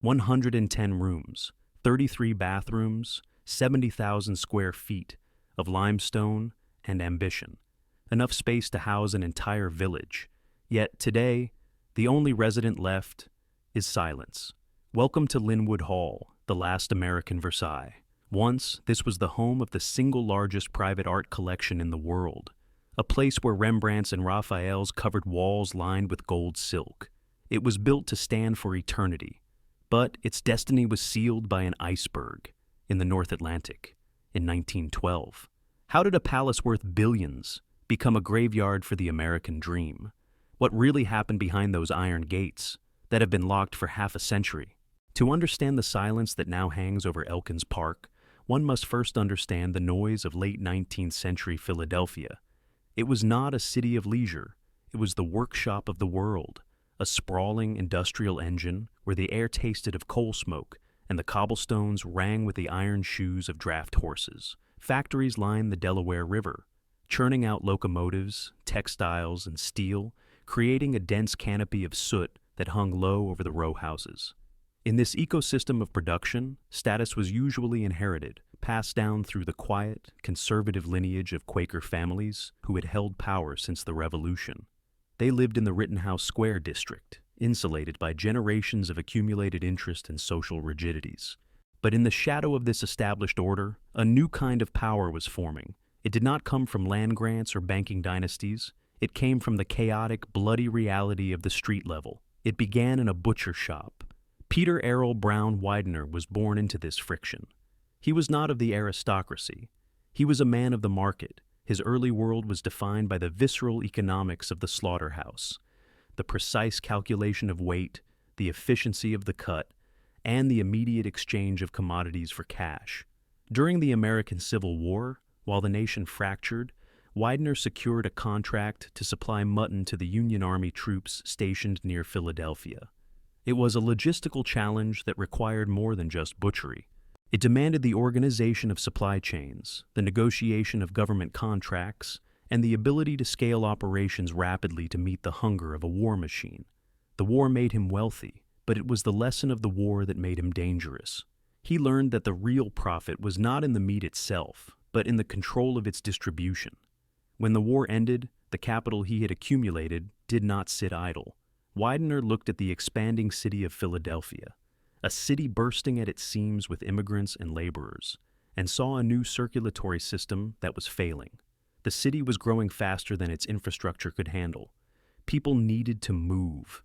110 rooms, 33 bathrooms, 70,000 square feet of limestone and ambition. Enough space to house an entire village. Yet today, the only resident left is silence. Welcome to Lynnewood Hall, the last American Versailles. Once, this was the home of the single largest private art collection in the world, a place where Rembrandts and Raphaels covered walls lined with gold silk. It was built to stand for eternity, but its destiny was sealed by an iceberg in the North Atlantic in 1912. How did a palace worth billions become a graveyard for the American dream? What really happened behind those iron gates that have been locked for half a century? To understand the silence that now hangs over Elkins Park, one must first understand the noise of late 19th century Philadelphia. It was not a city of leisure. It was the workshop of the world, a sprawling industrial engine where the air tasted of coal smoke and the cobblestones rang with the iron shoes of draft horses. Factories lined the Delaware River, churning out locomotives, textiles, and steel, creating a dense canopy of soot that hung low over the row houses. In this ecosystem of production, status was usually inherited, passed down through the quiet, conservative lineage of Quaker families who had held power since the Revolution. They lived in the Rittenhouse Square district, insulated by generations of accumulated interest and social rigidities. But in the shadow of this established order, a new kind of power was forming. It did not come from land grants or banking dynasties. It came from the chaotic, bloody reality of the street level. It began in a butcher shop. Peter Errol Brown Widener was born into this friction. He was not of the aristocracy. He was a man of the market. His early world was defined by the visceral economics of the slaughterhouse, the precise calculation of weight, the efficiency of the cut, and the immediate exchange of commodities for cash. During the American Civil War, while the nation fractured, Widener secured a contract to supply mutton to the Union Army troops stationed near Philadelphia. It was a logistical challenge that required more than just butchery. It demanded the organization of supply chains, the negotiation of government contracts, and the ability to scale operations rapidly to meet the hunger of a war machine. The war made him wealthy, but it was the lesson of the war that made him dangerous. He learned that the real profit was not in the meat itself, but in the control of its distribution. When the war ended, the capital he had accumulated did not sit idle. Widener looked at the expanding city of Philadelphia, a city bursting at its seams with immigrants and laborers, and saw a new circulatory system that was failing. The city was growing faster than its infrastructure could handle. People needed to move.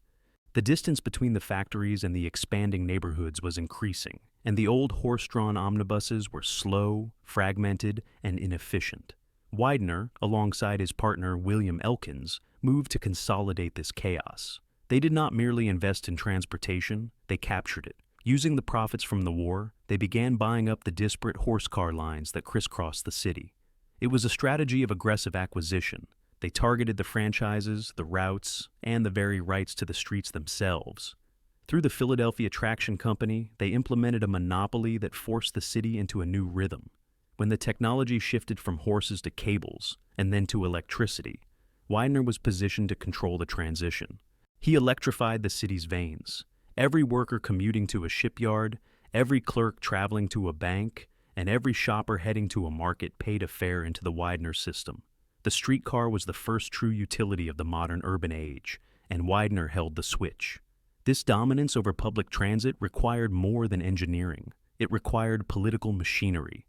The distance between the factories and the expanding neighborhoods was increasing, and the old horse-drawn omnibuses were slow, fragmented, and inefficient. Widener, alongside his partner William Elkins, moved to consolidate this chaos. They did not merely invest in transportation, they captured it. Using the profits from the war, they began buying up the disparate horse-car lines that crisscrossed the city. It was a strategy of aggressive acquisition. They targeted the franchises, the routes, and the very rights to the streets themselves. Through the Philadelphia Traction Company, they implemented a monopoly that forced the city into a new rhythm. When the technology shifted from horses to cables, and then to electricity, Widener was positioned to control the transition. He electrified the city's veins. Every worker commuting to a shipyard, every clerk traveling to a bank, and every shopper heading to a market paid a fare into the Widener system. The streetcar was the first true utility of the modern urban age, and Widener held the switch. This dominance over public transit required more than engineering. It required political machinery.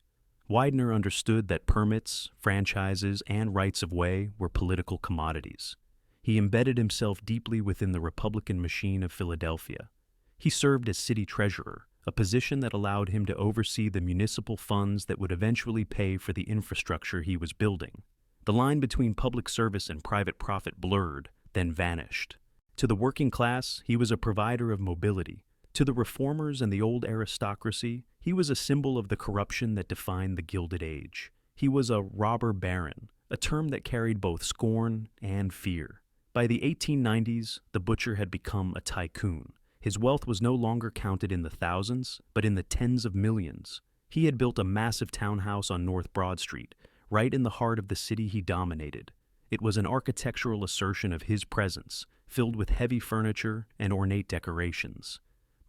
Widener understood that permits, franchises, and rights of way were political commodities. He embedded himself deeply within the Republican machine of Philadelphia. He served as city treasurer, a position that allowed him to oversee the municipal funds that would eventually pay for the infrastructure he was building. The line between public service and private profit blurred, then vanished. To the working class, he was a provider of mobility. To the reformers and the old aristocracy, he was a symbol of the corruption that defined the Gilded Age. He was a robber baron, a term that carried both scorn and fear. By the 1890s, the butcher had become a tycoon. His wealth was no longer counted in the thousands, but in the tens of millions. He had built a massive townhouse on North Broad Street, right in the heart of the city he dominated. It was an architectural assertion of his presence, filled with heavy furniture and ornate decorations.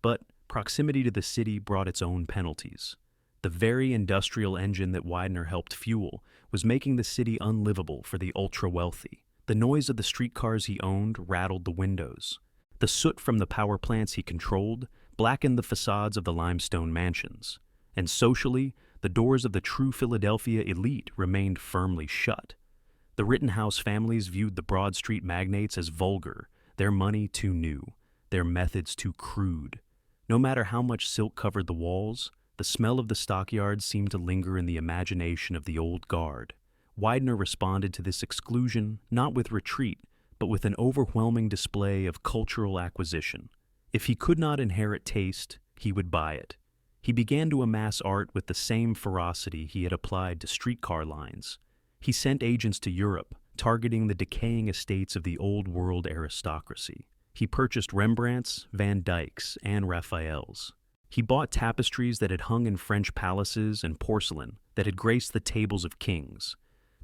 But proximity to the city brought its own penalties. The very industrial engine that Widener helped fuel was making the city unlivable for the ultra-wealthy. The noise of the streetcars he owned rattled the windows. The soot from the power plants he controlled blackened the facades of the limestone mansions. And socially, the doors of the true Philadelphia elite remained firmly shut. The Rittenhouse families viewed the Broad Street magnates as vulgar, their money too new, their methods too crude. No matter how much silk covered the walls, the smell of the stockyards seemed to linger in the imagination of the old guard. Widener responded to this exclusion not with retreat, but with an overwhelming display of cultural acquisition. If he could not inherit taste, he would buy it. He began to amass art with the same ferocity he had applied to streetcar lines. He sent agents to Europe, targeting the decaying estates of the old world aristocracy. He purchased Rembrandts, Van Dycks, and Raphaels. He bought tapestries that had hung in French palaces and porcelain that had graced the tables of kings.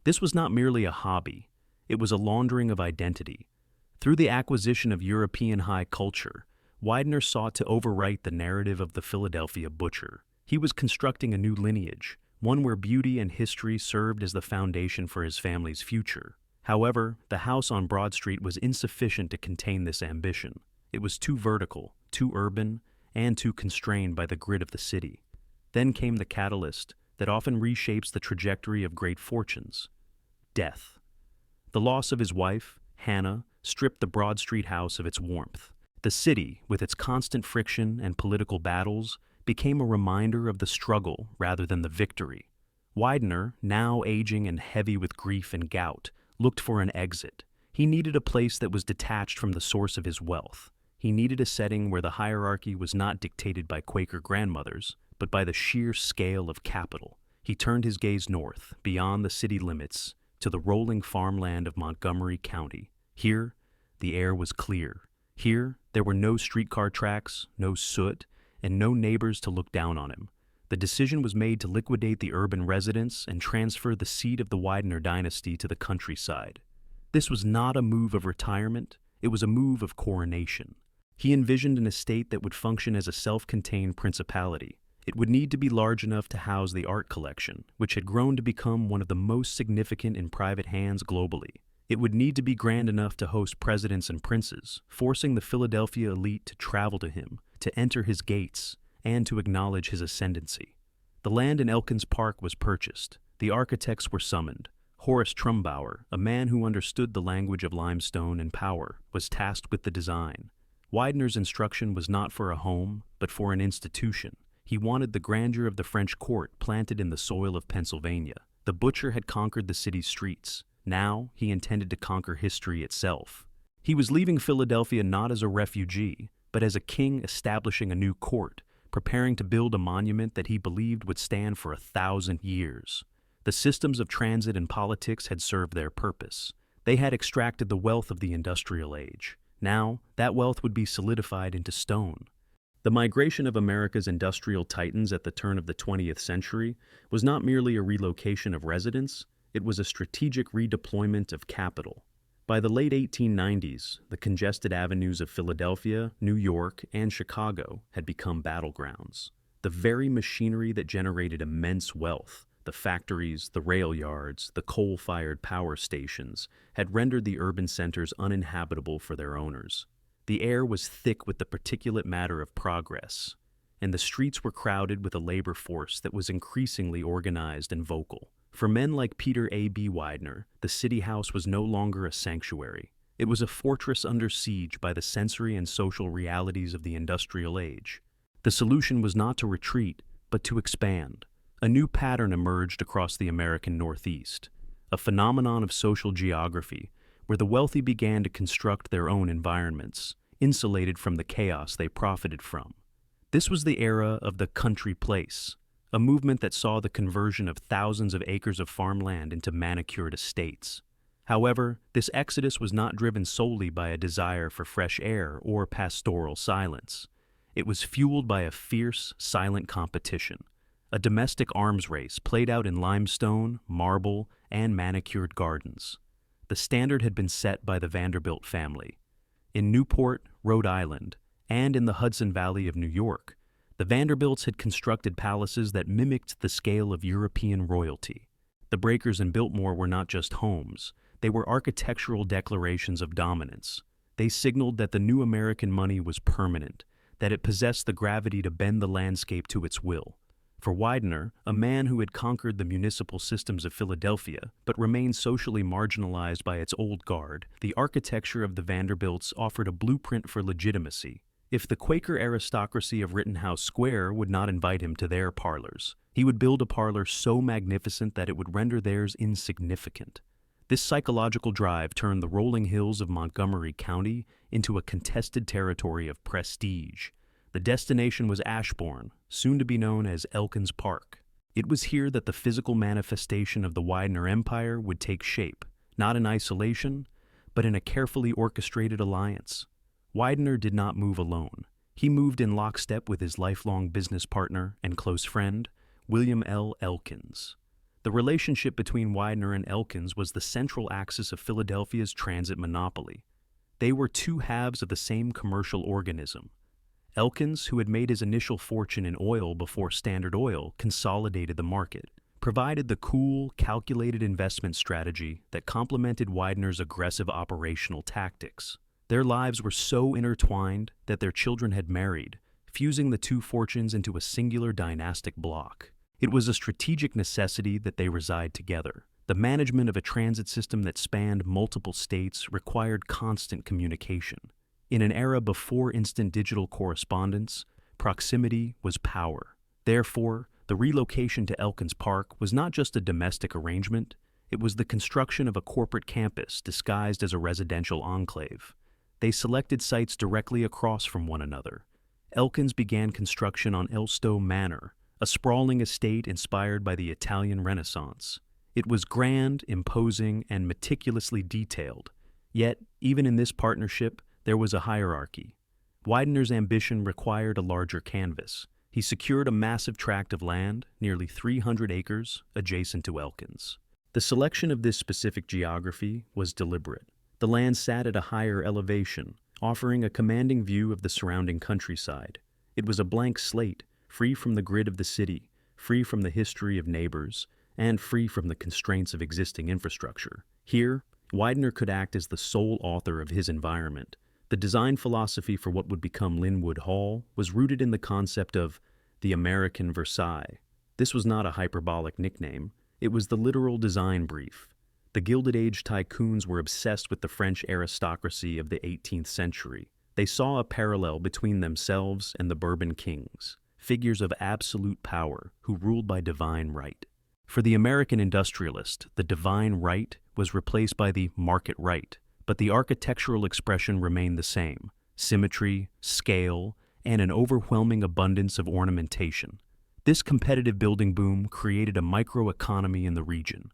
This was not merely a hobby. It was a laundering of identity. Through the acquisition of European high culture, Widener sought to overwrite the narrative of the Philadelphia butcher. He was constructing a new lineage, one where beauty and history served as the foundation for his family's future. However, the house on Broad Street was insufficient to contain this ambition. It was too vertical, too urban, and too constrained by the grid of the city. Then came the catalyst that often reshapes the trajectory of great fortunes: death. The loss of his wife, Hannah, stripped the Broad Street house of its warmth. The city, with its constant friction and political battles, became a reminder of the struggle rather than the victory. Widener, now aging and heavy with grief and gout, looked for an exit. He needed a place that was detached from the source of his wealth. He needed a setting where the hierarchy was not dictated by Quaker grandmothers, but by the sheer scale of capital. He turned his gaze north, beyond the city limits, to the rolling farmland of Montgomery County. Here, the air was clear. Here, there were no streetcar tracks, no soot, and no neighbors to look down on him. The decision was made to liquidate the urban residents and transfer the seat of the Widener dynasty to the countryside. This was not a move of retirement, it was a move of coronation. He envisioned an estate that would function as a self-contained principality. It would need to be large enough to house the art collection, which had grown to become one of the most significant in private hands globally. It would need to be grand enough to host presidents and princes, forcing the Philadelphia elite to travel to him, to enter his gates, and to acknowledge his ascendancy. The land in Elkins Park was purchased. The architects were summoned. Horace Trumbauer, a man who understood the language of limestone and power, was tasked with the design. Widener's instruction was not for a home, but for an institution. He wanted the grandeur of the French court planted in the soil of Pennsylvania. The butcher had conquered the city's streets. Now he intended to conquer history itself. He was leaving Philadelphia not as a refugee, but as a king establishing a new court, preparing to build a monument that he believed would stand for 1,000 years. The systems of transit and politics had served their purpose. They had extracted the wealth of the industrial age. Now, that wealth would be solidified into stone. The migration of America's industrial titans at the turn of the 20th century was not merely a relocation of residents, it was a strategic redeployment of capital. By the late 1890s, the congested avenues of Philadelphia, New York, and Chicago had become battlegrounds. The very machinery that generated immense wealth, the factories, the rail yards, the coal-fired power stations, had rendered the urban centers uninhabitable for their owners. The air was thick with the particulate matter of progress, and the streets were crowded with a labor force that was increasingly organized and vocal. For men like Peter A.B. Widener, the city house was no longer a sanctuary. It was a fortress under siege by the sensory and social realities of the industrial age. The solution was not to retreat, but to expand. A new pattern emerged across the American Northeast, a phenomenon of social geography, where the wealthy began to construct their own environments, insulated from the chaos they profited from. This was the era of the country place, a movement that saw the conversion of thousands of acres of farmland into manicured estates. However, this exodus was not driven solely by a desire for fresh air or pastoral silence. It was fueled by a fierce, silent competition, a domestic arms race played out in limestone, marble, and manicured gardens. The standard had been set by the Vanderbilt family. In Newport, Rhode Island, and in the Hudson Valley of New York, the Vanderbilts had constructed palaces that mimicked the scale of European royalty. The Breakers and Biltmore were not just homes, they were architectural declarations of dominance. They signaled that the new American money was permanent, that it possessed the gravity to bend the landscape to its will. For Widener, a man who had conquered the municipal systems of Philadelphia but remained socially marginalized by its old guard, the architecture of the Vanderbilts offered a blueprint for legitimacy. If the Quaker aristocracy of Rittenhouse Square would not invite him to their parlors, he would build a parlor so magnificent that it would render theirs insignificant. This psychological drive turned the rolling hills of Montgomery County into a contested territory of prestige. The destination was Ashbourne, soon to be known as Elkins Park. It was here that the physical manifestation of the Widener Empire would take shape, not in isolation, but in a carefully orchestrated alliance. Widener did not move alone. He moved in lockstep with his lifelong business partner and close friend, William L. Elkins. The relationship between Widener and Elkins was the central axis of Philadelphia's transit monopoly. They were two halves of the same commercial organism. Elkins, who had made his initial fortune in oil before Standard Oil consolidated the market, provided the cool, calculated investment strategy that complemented Widener's aggressive operational tactics. Their lives were so intertwined that their children had married, fusing the two fortunes into a singular dynastic block. It was a strategic necessity that they reside together. The management of a transit system that spanned multiple states required constant communication. In an era before instant digital correspondence, proximity was power. Therefore, the relocation to Elkins Park was not just a domestic arrangement, it was the construction of a corporate campus disguised as a residential enclave. They selected sites directly across from one another. Elkins began construction on Elstow Manor, a sprawling estate inspired by the Italian Renaissance. It was grand, imposing, and meticulously detailed. Yet, even in this partnership, there was a hierarchy. Widener's ambition required a larger canvas. He secured a massive tract of land, nearly 300 acres, adjacent to Elkins. The selection of this specific geography was deliberate. The land sat at a higher elevation, offering a commanding view of the surrounding countryside. It was a blank slate, free from the grid of the city, free from the history of neighbors, and free from the constraints of existing infrastructure. Here, Widener could act as the sole author of his environment. The design philosophy for what would become Lynnewood Hall was rooted in the concept of the American Versailles. This was not a hyperbolic nickname. It was the literal design brief. The Gilded Age tycoons were obsessed with the French aristocracy of the 18th century. They saw a parallel between themselves and the Bourbon kings, figures of absolute power who ruled by divine right. For the American industrialist, the divine right was replaced by the market right, but the architectural expression remained the same: symmetry, scale, and an overwhelming abundance of ornamentation. This competitive building boom created a microeconomy in the region.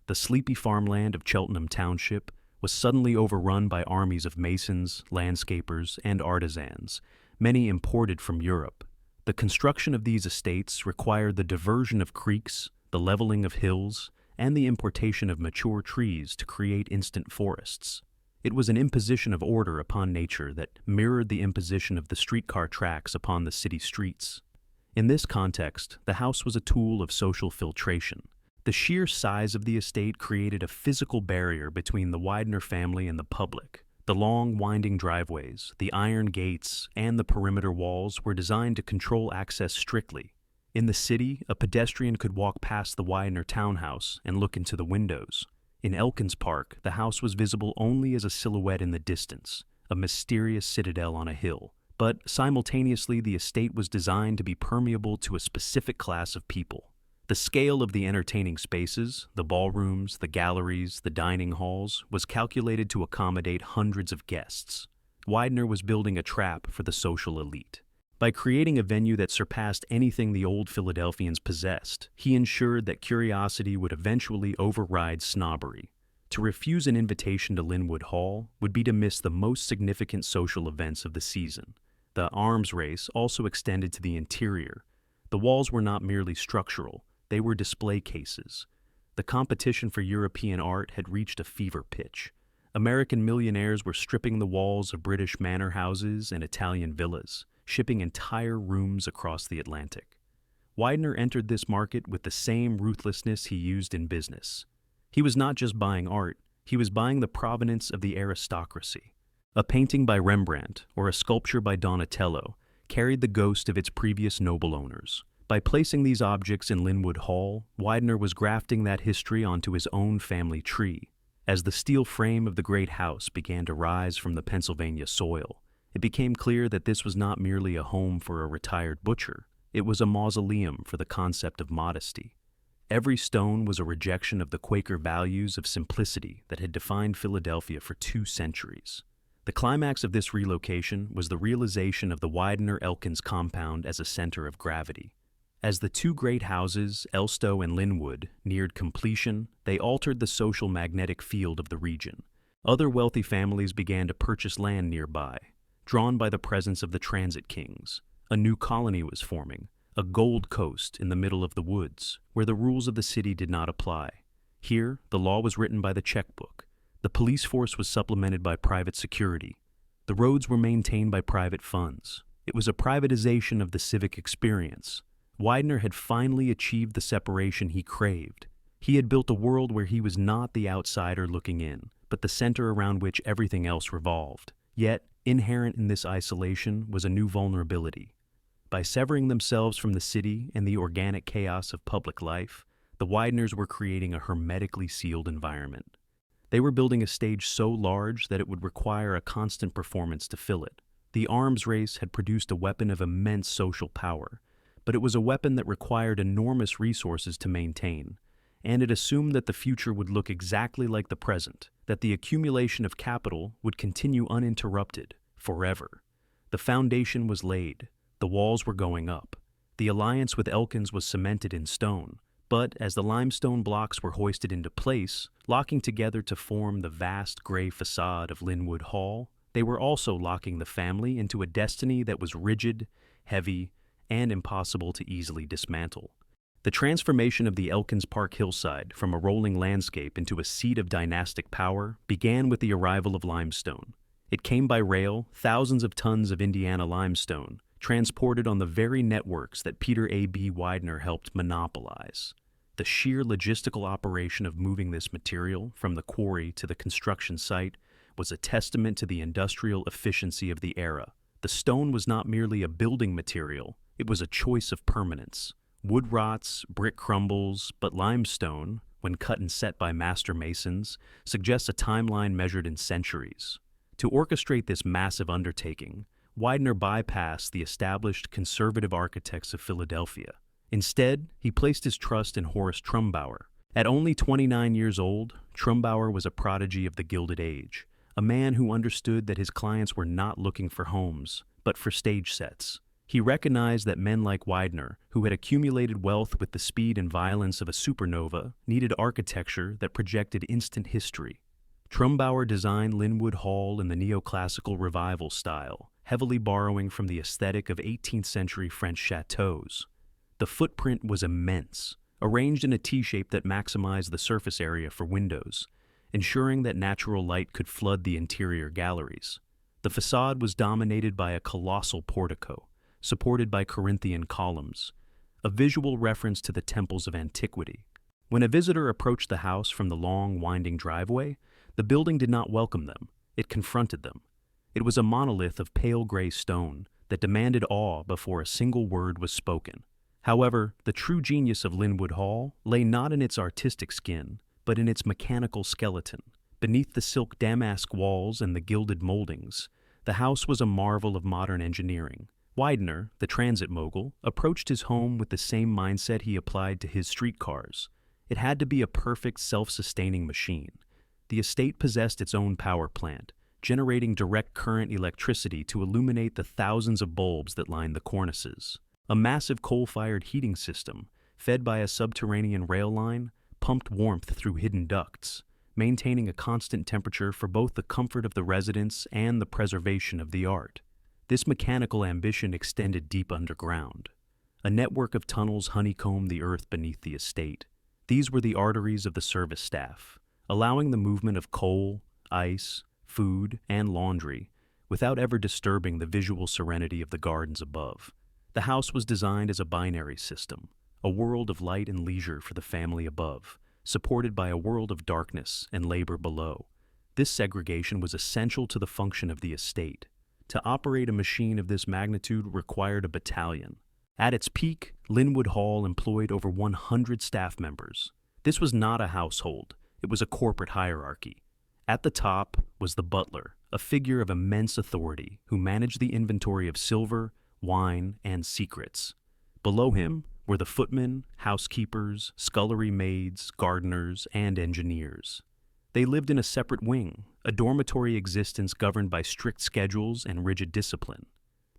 The sleepy farmland of Cheltenham Township was suddenly overrun by armies of masons, landscapers, and artisans, many imported from Europe. The construction of these estates required the diversion of creeks, the leveling of hills, and the importation of mature trees to create instant forests. It was an imposition of order upon nature that mirrored the imposition of the streetcar tracks upon the city streets. In this context, the house was a tool of social filtration. The sheer size of the estate created a physical barrier between the Widener family and the public. The long, winding driveways, the iron gates, and the perimeter walls were designed to control access strictly. In the city, a pedestrian could walk past the Widener townhouse and look into the windows. In Elkins Park, the house was visible only as a silhouette in the distance, a mysterious citadel on a hill. But simultaneously, the estate was designed to be permeable to a specific class of people. The scale of the entertaining spaces, the ballrooms, the galleries, the dining halls, was calculated to accommodate hundreds of guests. Widener was building a trap for the social elite. By creating a venue that surpassed anything the old Philadelphians possessed, he ensured that curiosity would eventually override snobbery. To refuse an invitation to Lynnewood Hall would be to miss the most significant social events of the season. The arms race also extended to the interior. The walls were not merely structural, they were display cases. The competition for European art had reached a fever pitch. American millionaires were stripping the walls of British manor houses and Italian villas, shipping entire rooms across the Atlantic. Widener entered this market with the same ruthlessness he used in business. He was not just buying art, he was buying the provenance of the aristocracy. A painting by Rembrandt or a sculpture by Donatello carried the ghost of its previous noble owners. By placing these objects in Lynnewood Hall, Widener was grafting that history onto his own family tree. As the steel frame of the great house began to rise from the Pennsylvania soil, it became clear that this was not merely a home for a retired butcher. It was a mausoleum for the concept of modesty. Every stone was a rejection of the Quaker values of simplicity that had defined Philadelphia for 2 centuries. The climax of this relocation was the realization of the Widener-Elkins compound as a center of gravity. As the 2 great houses, Elstow and Lynnewood, neared completion, they altered the social magnetic field of the region. Other wealthy families began to purchase land nearby, drawn by the presence of the transit kings. A new colony was forming, a gold coast in the middle of the woods, where the rules of the city did not apply. Here, the law was written by the checkbook. The police force was supplemented by private security. The roads were maintained by private funds. It was a privatization of the civic experience. Widener had finally achieved the separation he craved. He had built a world where he was not the outsider looking in, but the center around which everything else revolved. Yet, inherent in this isolation was a new vulnerability. By severing themselves from the city and the organic chaos of public life, the Wideners were creating a hermetically sealed environment. They were building a stage so large that it would require a constant performance to fill it. The arms race had produced a weapon of immense social power, but it was a weapon that required enormous resources to maintain, and it assumed that the future would look exactly like the present, that the accumulation of capital would continue uninterrupted, forever. The foundation was laid, the walls were going up. The alliance with Elkins was cemented in stone, but as the limestone blocks were hoisted into place, locking together to form the vast gray facade of Lynnewood Hall, they were also locking the family into a destiny that was rigid, heavy, and impossible to easily dismantle. The transformation of the Elkins Park hillside from a rolling landscape into a seat of dynastic power began with the arrival of limestone. It came by rail, thousands of tons of Indiana limestone, transported on the very networks that Peter A.B. Widener helped monopolize. The sheer logistical operation of moving this material from the quarry to the construction site was a testament to the industrial efficiency of the era. The stone was not merely a building material, it was a choice of permanence. Wood rots, brick crumbles, but limestone, when cut and set by master masons, suggests a timeline measured in centuries. To orchestrate this massive undertaking, Widener bypassed the established conservative architects of Philadelphia. Instead, he placed his trust in Horace Trumbauer. At only 29 years old, Trumbauer was a prodigy of the Gilded Age, a man who understood that his clients were not looking for homes, but for stage sets. He recognized that men like Widener, who had accumulated wealth with the speed and violence of a supernova, needed architecture that projected instant history. Trumbauer designed Lynnewood Hall in the neoclassical revival style, heavily borrowing from the aesthetic of 18th century French chateaus. The footprint was immense, arranged in a T-shape that maximized the surface area for windows, ensuring that natural light could flood the interior galleries. The facade was dominated by a colossal portico, supported by Corinthian columns, a visual reference to the temples of antiquity. When a visitor approached the house from the long, winding driveway, the building did not welcome them, it confronted them. It was a monolith of pale gray stone that demanded awe before a single word was spoken. However, the true genius of Lynnewood Hall lay not in its artistic skin, but in its mechanical skeleton. Beneath the silk damask walls and the gilded moldings, the house was a marvel of modern engineering. Widener, the transit mogul, approached his home with the same mindset he applied to his streetcars. It had to be a perfect, self-sustaining machine. The estate possessed its own power plant, generating direct current electricity to illuminate the thousands of bulbs that lined the cornices. A massive coal-fired heating system, fed by a subterranean rail line, pumped warmth through hidden ducts, maintaining a constant temperature for both the comfort of the residents and the preservation of the art. This mechanical ambition extended deep underground. A network of tunnels honeycombed the earth beneath the estate. These were the arteries of the service staff, allowing the movement of coal, ice, food, and laundry, without ever disturbing the visual serenity of the gardens above. The house was designed as a binary system, a world of light and leisure for the family above, supported by a world of darkness and labor below. This segregation was essential to the function of the estate. To operate a machine of this magnitude required a battalion. At its peak, Lynnewood Hall employed over 100 staff members. This was not a household, it was a corporate hierarchy. At the top was the butler, a figure of immense authority who managed the inventory of silver, wine, and secrets. Below him were the footmen, housekeepers, scullery maids, gardeners, and engineers. They lived in a separate wing, a dormitory existence governed by strict schedules and rigid discipline.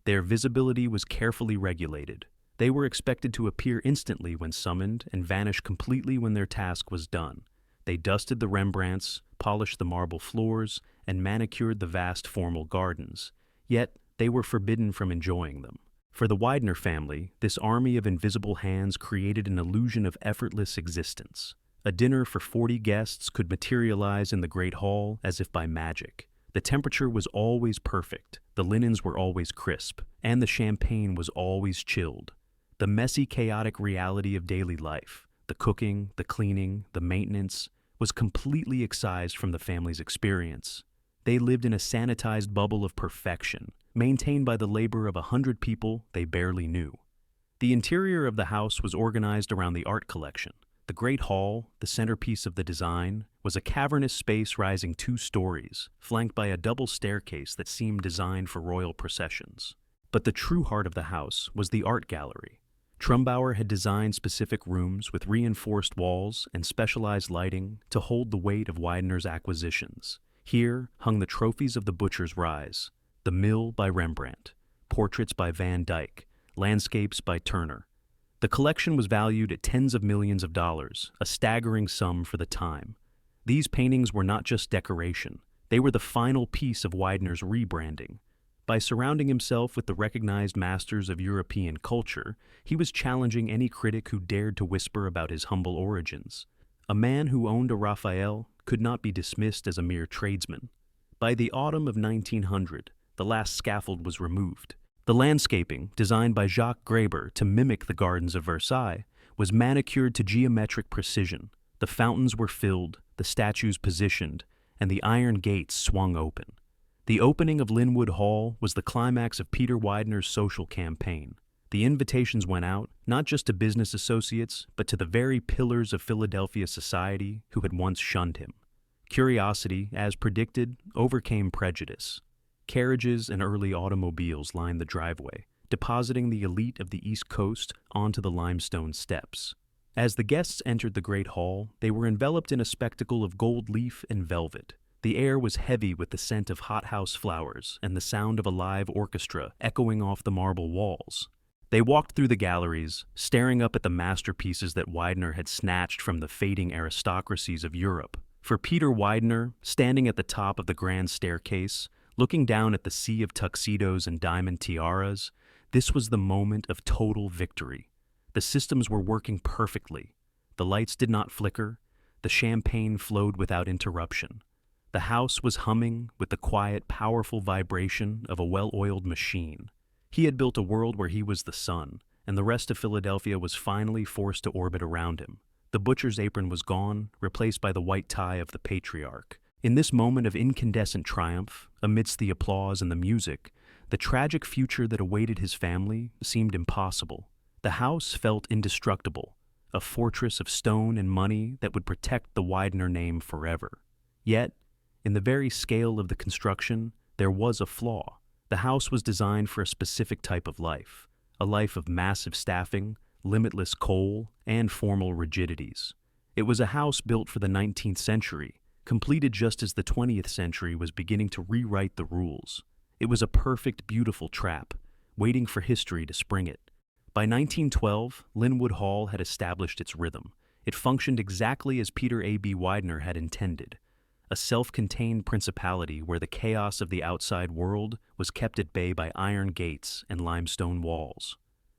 Their visibility was carefully regulated. They were expected to appear instantly when summoned and vanish completely when their task was done. They dusted the Rembrandts, polished the marble floors, and manicured the vast formal gardens. Yet, they were forbidden from enjoying them. For the Widener family, this army of invisible hands created an illusion of effortless existence. A dinner for 40 guests could materialize in the Great Hall as if by magic. The temperature was always perfect, the linens were always crisp, and the champagne was always chilled. The messy, chaotic reality of daily life, the cooking, the cleaning, the maintenance, was completely excised from the family's experience. They lived in a sanitized bubble of perfection, maintained by the labor of 100 people they barely knew. The interior of the house was organized around the art collection. The Great Hall, the centerpiece of the design, was a cavernous space rising 2 stories, flanked by a double staircase that seemed designed for royal processions. But the true heart of the house was the art gallery. Trumbauer had designed specific rooms with reinforced walls and specialized lighting to hold the weight of Widener's acquisitions. Here hung the trophies of the Butcher's Rise, The Mill by Rembrandt, portraits by Van Dyck, landscapes by Turner. The collection was valued at tens of millions of dollars, a staggering sum for the time. These paintings were not just decoration, they were the final piece of Widener's rebranding. By surrounding himself with the recognized masters of European culture, he was challenging any critic who dared to whisper about his humble origins. A man who owned a Raphael could not be dismissed as a mere tradesman. By the autumn of 1900, the last scaffold was removed. The landscaping, designed by Jacques Graber to mimic the gardens of Versailles, was manicured to geometric precision. The fountains were filled, the statues positioned, and the iron gates swung open. The opening of Lynnewood Hall was the climax of Peter Widener's social campaign. The invitations went out, not just to business associates, but to the very pillars of Philadelphia society who had once shunned him. Curiosity, as predicted, overcame prejudice. Carriages and early automobiles lined the driveway, depositing the elite of the East Coast onto the limestone steps. As the guests entered the Great Hall, they were enveloped in a spectacle of gold leaf and velvet. The air was heavy with the scent of hothouse flowers and the sound of a live orchestra echoing off the marble walls. They walked through the galleries, staring up at the masterpieces that Widener had snatched from the fading aristocracies of Europe. For Peter Widener, standing at the top of the grand staircase, looking down at the sea of tuxedos and diamond tiaras, this was the moment of total victory. The systems were working perfectly. The lights did not flicker. The champagne flowed without interruption. The house was humming with the quiet, powerful vibration of a well-oiled machine. He had built a world where he was the sun, and the rest of Philadelphia was finally forced to orbit around him. The butcher's apron was gone, replaced by the white tie of the patriarch. In this moment of incandescent triumph, amidst the applause and the music, the tragic future that awaited his family seemed impossible. The house felt indestructible, a fortress of stone and money that would protect the Widener name forever. Yet, in the very scale of the construction, there was a flaw. The house was designed for a specific type of life, a life of massive staffing, limitless coal, and formal rigidities. It was a house built for the 19th century, completed just as the 20th century was beginning to rewrite the rules. It was a perfect, beautiful trap, waiting for history to spring it. By 1912, Lynnewood Hall had established its rhythm. It functioned exactly as Peter A.B. Widener had intended, a self-contained principality where the chaos of the outside world was kept at bay by iron gates and limestone walls.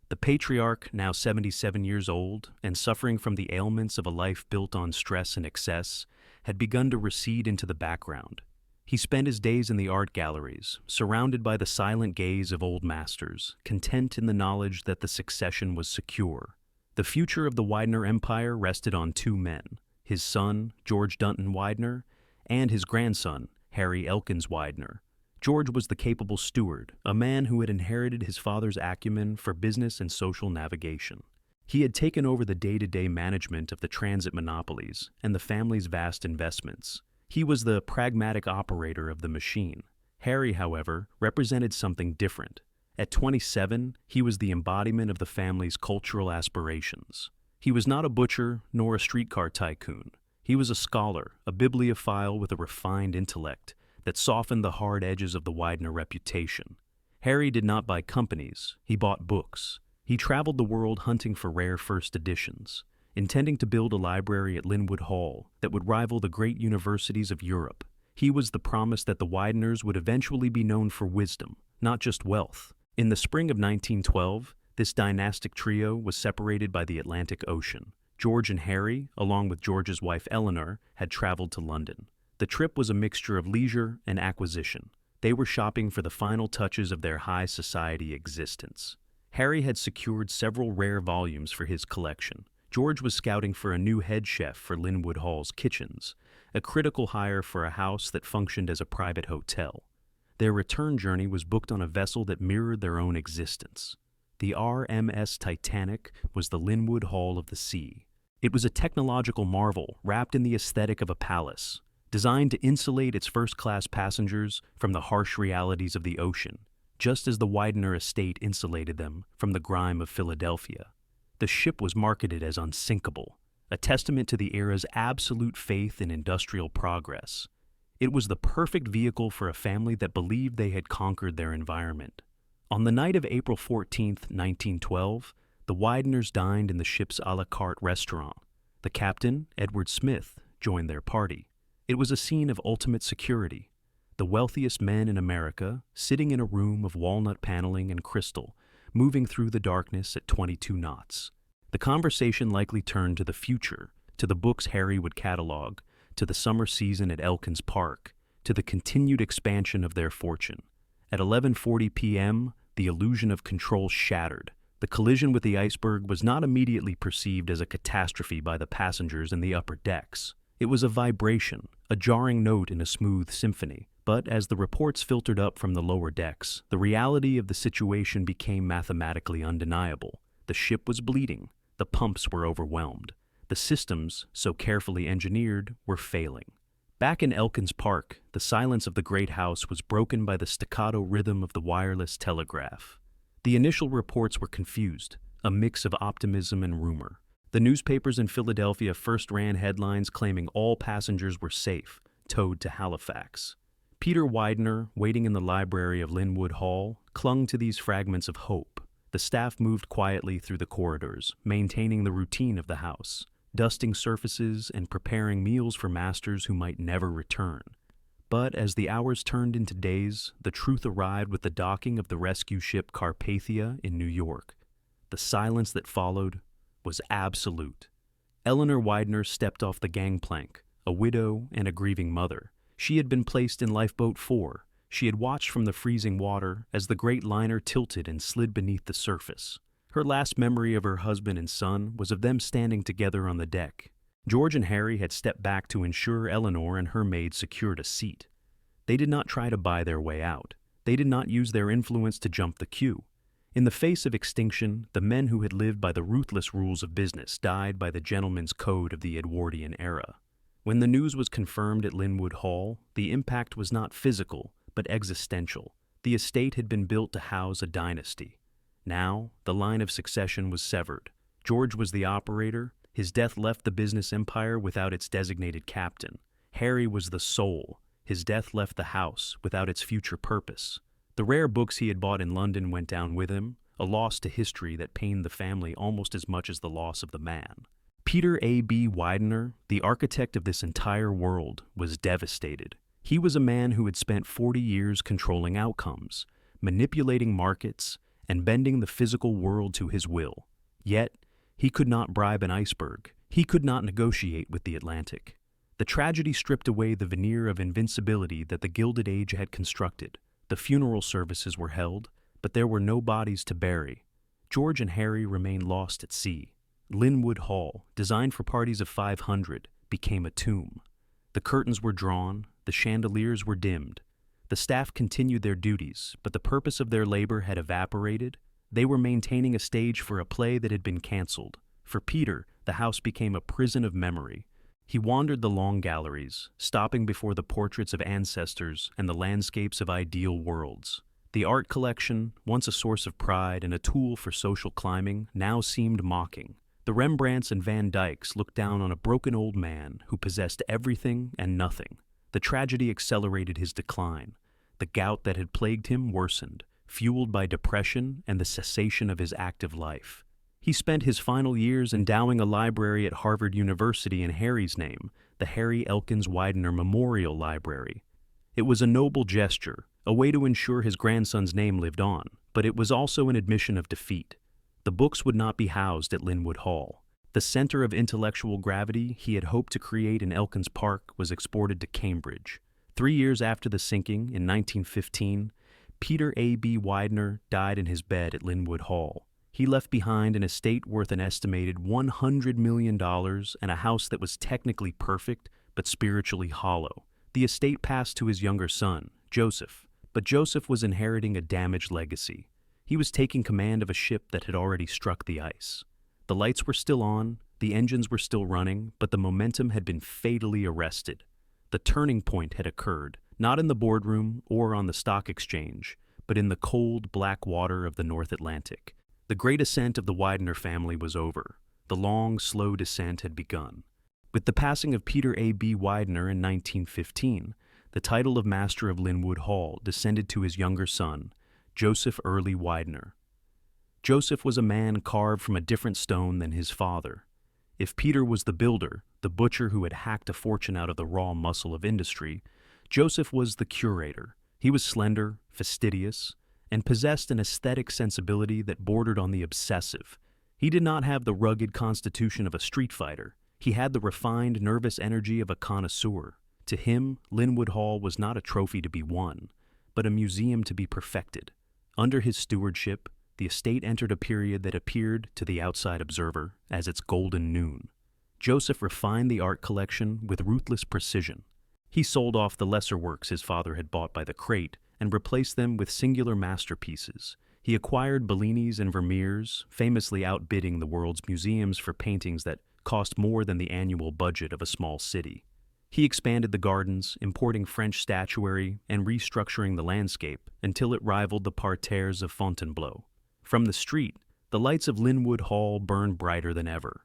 The patriarch, now 77 years old and suffering from the ailments of a life built on stress and excess, had begun to recede into the background. He spent his days in the art galleries, surrounded by the silent gaze of old masters, content in the knowledge that the succession was secure. The future of the Widener Empire rested on two men, his son, George Dunton Widener, and his grandson, Harry Elkins Widener. George was the capable steward, a man who had inherited his father's acumen for business and social navigation. He had taken over the day-to-day management of the transit monopolies and the family's vast investments. He was the pragmatic operator of the machine. Harry, however, represented something different. At 27, he was the embodiment of the family's cultural aspirations. He was not a butcher nor a streetcar tycoon. He was a scholar, a bibliophile with a refined intellect that softened the hard edges of the Widener reputation. Harry did not buy companies, he bought books. He traveled the world hunting for rare first editions, intending to build a library at Lynnewood Hall that would rival the great universities of Europe. He was the promise that the Wideners would eventually be known for wisdom, not just wealth. In the spring of 1912, this dynastic trio was separated by the Atlantic Ocean. George and Harry, along with George's wife Eleanor, had traveled to London. The trip was a mixture of leisure and acquisition. They were shopping for the final touches of their high society existence. Harry had secured several rare volumes for his collection. George was scouting for a new head chef for Lynnewood Hall's kitchens, a critical hire for a house that functioned as a private hotel. Their return journey was booked on a vessel that mirrored their own existence. The RMS Titanic was the Lynnewood Hall of the sea. It was a technological marvel wrapped in the aesthetic of a palace, designed to insulate its first-class passengers from the harsh realities of the ocean, just as the Widener estate insulated them from the grime of Philadelphia. The ship was marketed as unsinkable, a testament to the era's absolute faith in industrial progress. It was the perfect vehicle for a family that believed they had conquered their environment. On the night of April 14, 1912, the Wideners dined in the ship's a la carte restaurant. The captain, Edward Smith, joined their party. It was a scene of ultimate security. The wealthiest men in America, sitting in a room of walnut paneling and crystal, moving through the darkness at 22 knots. The conversation likely turned to the future, to the books Harry would catalog, to the summer season at Elkins Park, to the continued expansion of their fortune. At 11:40 p.m., the illusion of control shattered. The collision with the iceberg was not immediately perceived as a catastrophe by the passengers in the upper decks. It was a vibration, a jarring note in a smooth symphony. But as the reports filtered up from the lower decks, the reality of the situation became mathematically undeniable. The ship was bleeding. The pumps were overwhelmed. The systems, so carefully engineered, were failing. Back in Elkins Park, the silence of the great house was broken by the staccato rhythm of the wireless telegraph. The initial reports were confused, a mix of optimism and rumor. The newspapers in Philadelphia first ran headlines claiming all passengers were safe, towed to Halifax. Peter Widener, waiting in the library of Lynnewood Hall, clung to these fragments of hope. The staff moved quietly through the corridors, maintaining the routine of the house, dusting surfaces and preparing meals for masters who might never return. But as the hours turned into days, the truth arrived with the docking of the rescue ship Carpathia in New York. The silence that followed was absolute. Eleanor Widener stepped off the gangplank, a widow and a grieving mother. She had been placed in Lifeboat 4. She had watched from the freezing water as the great liner tilted and slid beneath the surface. Her last memory of her husband and son was of them standing together on the deck. George and Harry had stepped back to ensure Eleanor and her maid secured a seat. They did not try to buy their way out. They did not use their influence to jump the queue. In the face of extinction, the men who had lived by the ruthless rules of business died by the gentleman's code of the Edwardian era. When the news was confirmed at Lynnewood Hall, the impact was not physical, but existential. The estate had been built to house a dynasty. Now, the line of succession was severed. George was the operator. His death left the business empire without its designated captain. Harry was the soul. His death left the house without its future purpose. The rare books he had bought in London went down with him, a loss to history that pained the family almost as much as the loss of the man. Peter A.B. Widener, the architect of this entire world, was devastated. He was a man who had spent 40 years controlling outcomes, manipulating markets, and bending the physical world to his will. Yet, he could not bribe an iceberg. He could not negotiate with the Atlantic. The tragedy stripped away the veneer of invincibility that the Gilded Age had constructed. The funeral services were held, but there were no bodies to bury. George and Harry remained lost at sea. Lynnewood Hall, designed for parties of 500, became a tomb. The curtains were drawn, the chandeliers were dimmed. The staff continued their duties, but the purpose of their labor had evaporated. They were maintaining a stage for a play that had been canceled. For Peter, the house became a prison of memory. He wandered the long galleries, stopping before the portraits of ancestors and the landscapes of ideal worlds. The art collection, once a source of pride and a tool for social climbing, now seemed mocking. The Rembrandts and Van Dycks looked down on a broken old man who possessed everything and nothing. The tragedy accelerated his decline. The gout that had plagued him worsened, fueled by depression and the cessation of his active life. He spent his final years endowing a library at Harvard University in Harry's name, the Harry Elkins Widener Memorial Library. It was a noble gesture, a way to ensure his grandson's name lived on, but it was also an admission of defeat. The books would not be housed at Lynnewood Hall. The center of intellectual gravity he had hoped to create in Elkins Park was exported to Cambridge. 3 years after the sinking, in 1915, Peter A.B. Widener died in his bed at Lynnewood Hall. He left behind an estate worth an estimated $100 million and a house that was technically perfect but spiritually hollow. The estate passed to his younger son, Joseph, but Joseph was inheriting a damaged legacy. He was taking command of a ship that had already struck the ice. The lights were still on, the engines were still running, but the momentum had been fatally arrested. The turning point had occurred, not in the boardroom or on the stock exchange, but in the cold, black water of the North Atlantic. The great ascent of the Widener family was over. The long, slow descent had begun. With the passing of Peter A.B. Widener in 1915, the title of Master of Lynnewood Hall descended to his younger son, Joseph Early Widener. Joseph was a man carved from a different stone than his father. If Peter was the builder, the butcher who had hacked a fortune out of the raw muscle of industry, Joseph was the curator. He was slender, fastidious, and possessed an aesthetic sensibility that bordered on the obsessive. He did not have the rugged constitution of a street fighter. He had the refined, nervous energy of a connoisseur. To him, Lynnewood Hall was not a trophy to be won, but a museum to be perfected. Under his stewardship, the estate entered a period that appeared, to the outside observer, as its golden noon. Joseph refined the art collection with ruthless precision. He sold off the lesser works his father had bought by the crate and replaced them with singular masterpieces. He acquired Bellinis and Vermeers, famously outbidding the world's museums for paintings that cost more than the annual budget of a small city. He expanded the gardens, importing French statuary and restructuring the landscape until it rivaled the parterres of Fontainebleau. From the street, the lights of Lynnewood Hall burned brighter than ever.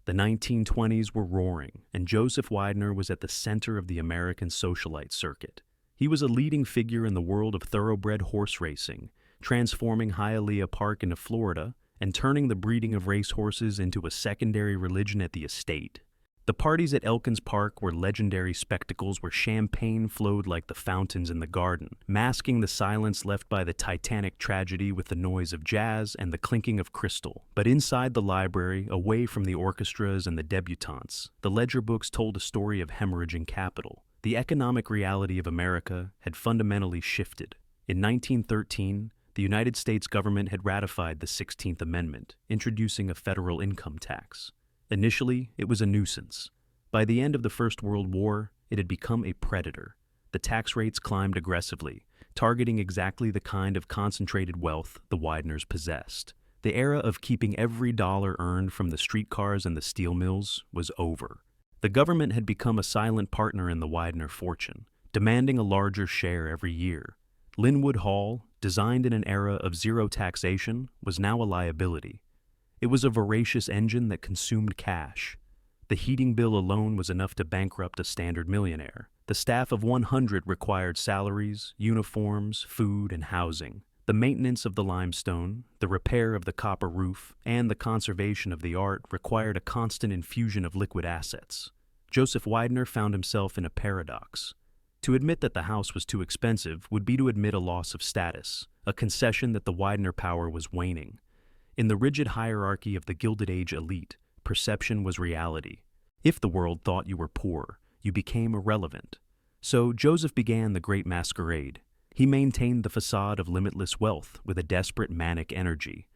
The 1920s were roaring, and Joseph Widener was at the center of the American socialite circuit. He was a leading figure in the world of thoroughbred horse racing, transforming Hialeah Park into Florida and turning the breeding of racehorses into a secondary religion at the estate. The parties at Elkins Park were legendary spectacles where champagne flowed like the fountains in the garden, masking the silence left by the Titanic tragedy with the noise of jazz and the clinking of crystal. But inside the library, away from the orchestras and the debutantes, the ledger books told a story of hemorrhaging capital. The economic reality of America had fundamentally shifted. In 1913, the United States government had ratified the 16th Amendment, introducing a federal income tax. Initially, it was a nuisance. By the end of the First World War, it had become a predator. The tax rates climbed aggressively, targeting exactly the kind of concentrated wealth the Wideners possessed. The era of keeping every dollar earned from the streetcars and the steel mills was over. The government had become a silent partner in the Widener fortune, demanding a larger share every year. Lynnewood Hall, designed in an era of zero taxation, was now a liability. It was a voracious engine that consumed cash. The heating bill alone was enough to bankrupt a standard millionaire. The staff of 100 required salaries, uniforms, food, and housing. The maintenance of the limestone, the repair of the copper roof, and the conservation of the art required a constant infusion of liquid assets. Joseph Widener found himself in a paradox. To admit that the house was too expensive would be to admit a loss of status, a concession that the Widener power was waning. In the rigid hierarchy of the Gilded Age elite, perception was reality. If the world thought you were poor, you became irrelevant. So Joseph began the Great Masquerade. He maintained the facade of limitless wealth with a desperate manic energy.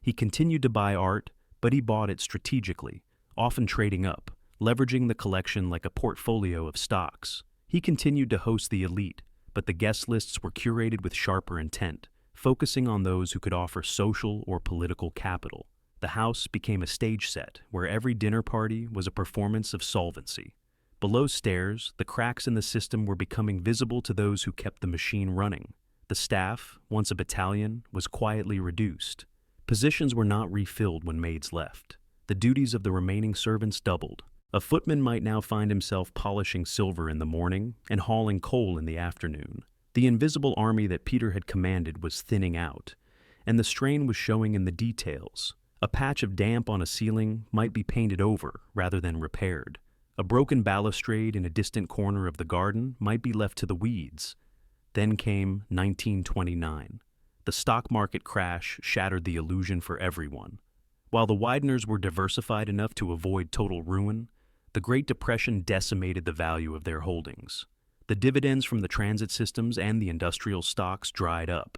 He continued to buy art, but he bought it strategically, often trading up, leveraging the collection like a portfolio of stocks. He continued to host the elite, but the guest lists were curated with sharper intent, focusing on those who could offer social or political capital. The house became a stage set where every dinner party was a performance of solvency. Below stairs, the cracks in the system were becoming visible to those who kept the machine running. The staff, once a battalion, was quietly reduced. Positions were not refilled when maids left. The duties of the remaining servants doubled. A footman might now find himself polishing silver in the morning and hauling coal in the afternoon. The invisible army that Peter had commanded was thinning out, and the strain was showing in the details. A patch of damp on a ceiling might be painted over rather than repaired. A broken balustrade in a distant corner of the garden might be left to the weeds. Then came 1929. The stock market crash shattered the illusion for everyone. While the Widners were diversified enough to avoid total ruin, the Great Depression decimated the value of their holdings. The dividends from the transit systems and the industrial stocks dried up.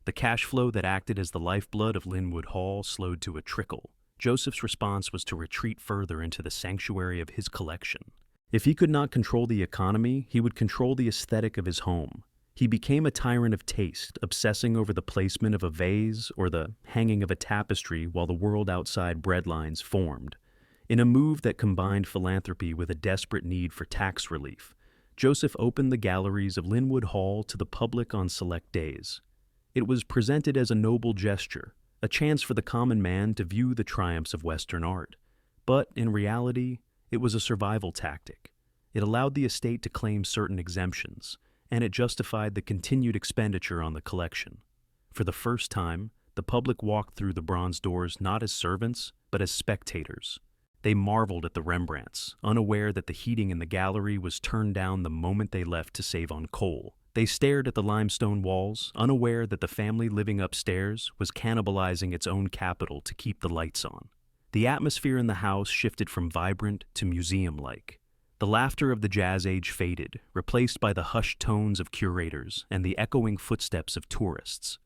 The cash flow that acted as the lifeblood of Lynnewood Hall slowed to a trickle. Joseph's response was to retreat further into the sanctuary of his collection. If he could not control the economy, he would control the aesthetic of his home. He became a tyrant of taste, obsessing over the placement of a vase or the hanging of a tapestry while the world outside breadlines formed. In a move that combined philanthropy with a desperate need for tax relief, Joseph opened the galleries of Lynnewood Hall to the public on select days. It was presented as a noble gesture, a chance for the common man to view the triumphs of Western art. But in reality, it was a survival tactic. It allowed the estate to claim certain exemptions, and it justified the continued expenditure on the collection. For the first time, the public walked through the bronze doors not as servants, but as spectators. They marveled at the Rembrandts, unaware that the heating in the gallery was turned down the moment they left to save on coal. They stared at the limestone walls, unaware that the family living upstairs was cannibalizing its own capital to keep the lights on. The atmosphere in the house shifted from vibrant to museum-like. The laughter of the jazz age faded, replaced by the hushed tones of curators and the echoing footsteps of tourists.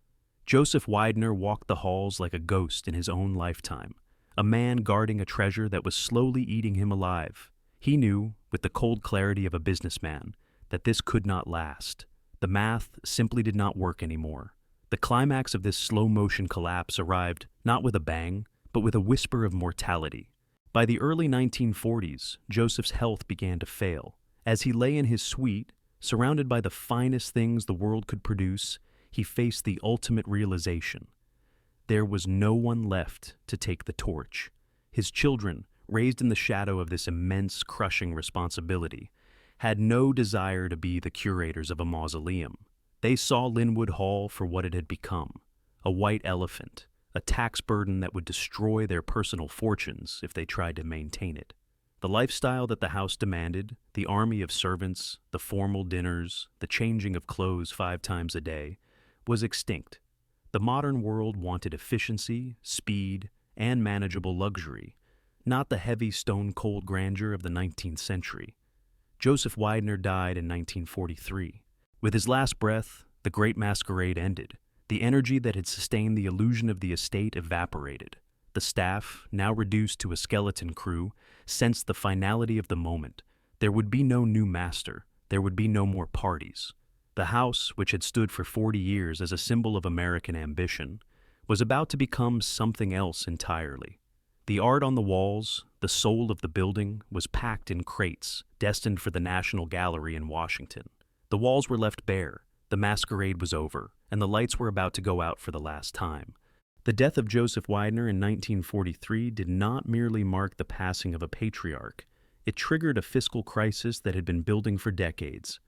Joseph Widener walked the halls like a ghost in his own lifetime, a man guarding a treasure that was slowly eating him alive. He knew, with the cold clarity of a businessman, that this could not last. The math simply did not work anymore. The climax of this slow-motion collapse arrived not with a bang, but with a whisper of mortality. By the early 1940s, Joseph's health began to fail. As he lay in his suite, surrounded by the finest things the world could produce, he faced the ultimate realization. There was no one left to take the torch. His children, raised in the shadow of this immense, crushing responsibility, had no desire to be the curators of a mausoleum. They saw Lynnewood Hall for what it had become, a white elephant, a tax burden that would destroy their personal fortunes if they tried to maintain it. The lifestyle that the house demanded, the army of servants, the formal dinners, the changing of clothes 5 times a day, was extinct. The modern world wanted efficiency, speed, and manageable luxury, not the heavy stone-cold grandeur of the 19th century. Joseph Widener died in 1943. With his last breath, the Great Masquerade ended. The energy that had sustained the illusion of the estate evaporated. The staff, now reduced to a skeleton crew, sensed the finality of the moment. There would be no new master. There would be no more parties. The house, which had stood for 40 years as a symbol of American ambition, was about to become something else entirely. The art on the walls, the soul of the building, was packed in crates, destined for the National Gallery in Washington. The walls were left bare, the masquerade was over, and the lights were about to go out for the last time. The death of Joseph Widener in 1943 did not merely mark the passing of a patriarch. It triggered a fiscal crisis that had been building for decades.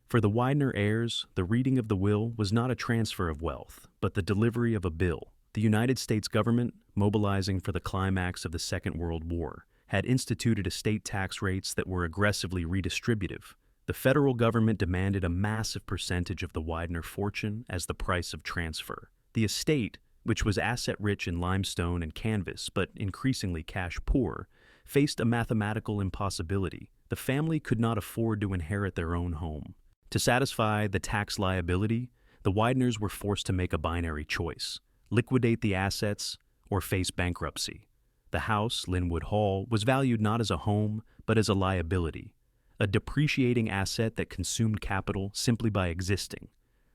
For the Widener heirs, the reading of the will was not a transfer of wealth, but the delivery of a bill. The United States government, mobilizing for the climax of the Second World War, had instituted estate tax rates that were aggressively redistributive. The federal government demanded a massive percentage of the Widener fortune as the price of transfer. The estate, which was asset-rich in limestone and canvas but increasingly cash-poor, faced a mathematical impossibility. The family could not afford to inherit their own home. To satisfy the tax liability, the Wideners were forced to make a binary choice: liquidate the assets or face bankruptcy. The house, Lynnewood Hall, was valued not as a home, but as a liability, a depreciating asset that consumed capital simply by existing.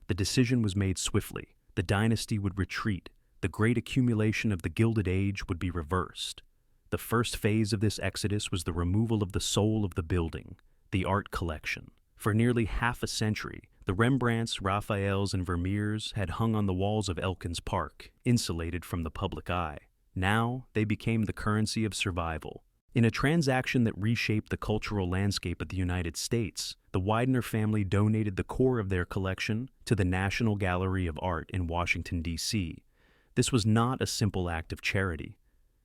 The decision was made swiftly. The dynasty would retreat. The great accumulation of the Gilded Age would be reversed. The first phase of this exodus was the removal of the soul of the building, the art collection. For nearly half a century, the Rembrandts, Raphaels, and Vermeers had hung on the walls of Elkins Park, insulated from the public eye. Now, they became the currency of survival. In a transaction that reshaped the cultural landscape of the United States, the Widener family donated the core of their collection to the National Gallery of Art in Washington, D.C. This was not a simple act of charity.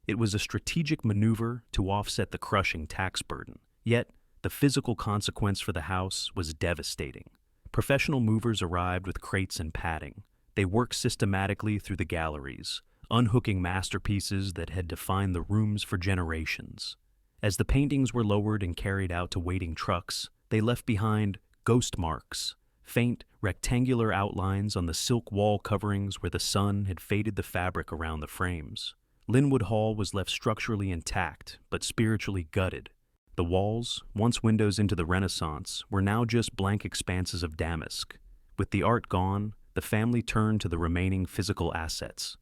It was a strategic maneuver to offset the crushing tax burden. Yet, the physical consequence for the house was devastating. Professional movers arrived with crates and padding. They worked systematically through the galleries, unhooking masterpieces that had defined the rooms for generations. As the paintings were lowered and carried out to waiting trucks, they left behind ghost marks, faint, rectangular outlines on the silk wall coverings where the sun had faded the fabric around the frames. Lynnewood Hall was left structurally intact, but spiritually gutted. The walls, once windows into the Renaissance, were now just blank expanses of damask. With the art gone, the family turned to the remaining physical assets.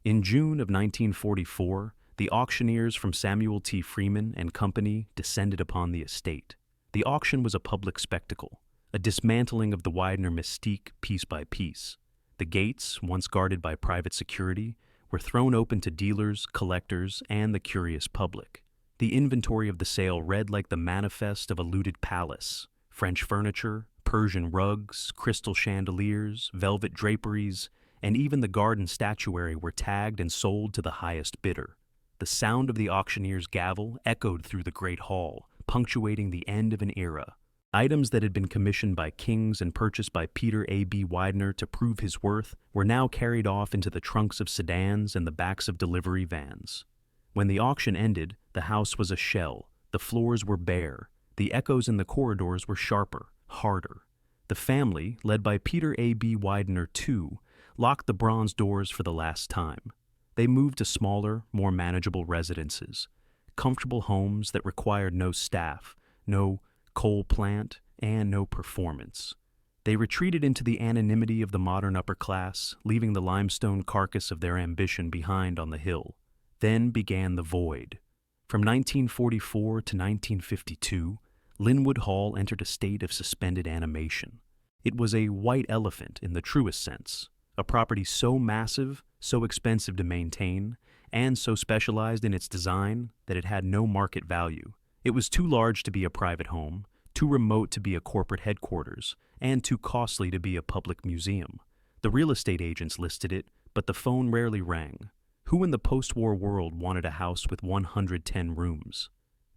In June of 1944, the auctioneers from Samuel T. Freeman and Company descended upon the estate. The auction was a public spectacle, a dismantling of the Widener mystique piece by piece. The gates, once guarded by private security, were thrown open to dealers, collectors, and the curious public. The inventory of the sale read like the manifest of a looted palace: French furniture, Persian rugs, crystal chandeliers, velvet draperies, and even the garden statuary were tagged and sold to the highest bidder. The sound of the auctioneer's gavel echoed through the great hall, punctuating the end of an era. Items that had been commissioned by kings and purchased by Peter A.B. Widener to prove his worth were now carried off into the trunks of sedans and the backs of delivery vans. When the auction ended, the house was a shell. The floors were bare. The echoes in the corridors were sharper, harder. The family, led by Peter A.B. Widener II, locked the bronze doors for the last time. They moved to smaller, more manageable residences, comfortable homes that required no staff, no coal plant, and no performance. They retreated into the anonymity of the modern upper class, leaving the limestone carcass of their ambition behind on the hill. Then began the void. From 1944 to 1952, Lynnewood Hall entered a state of suspended animation. It was a white elephant in the truest sense, a property so massive, so expensive to maintain, and so specialized in its design that it had no market value. It was too large to be a private home, too remote to be a corporate headquarters, and too costly to be a public museum. The real estate agents listed it, but the phone rarely rang. Who in the post-war world wanted a house with 110 rooms?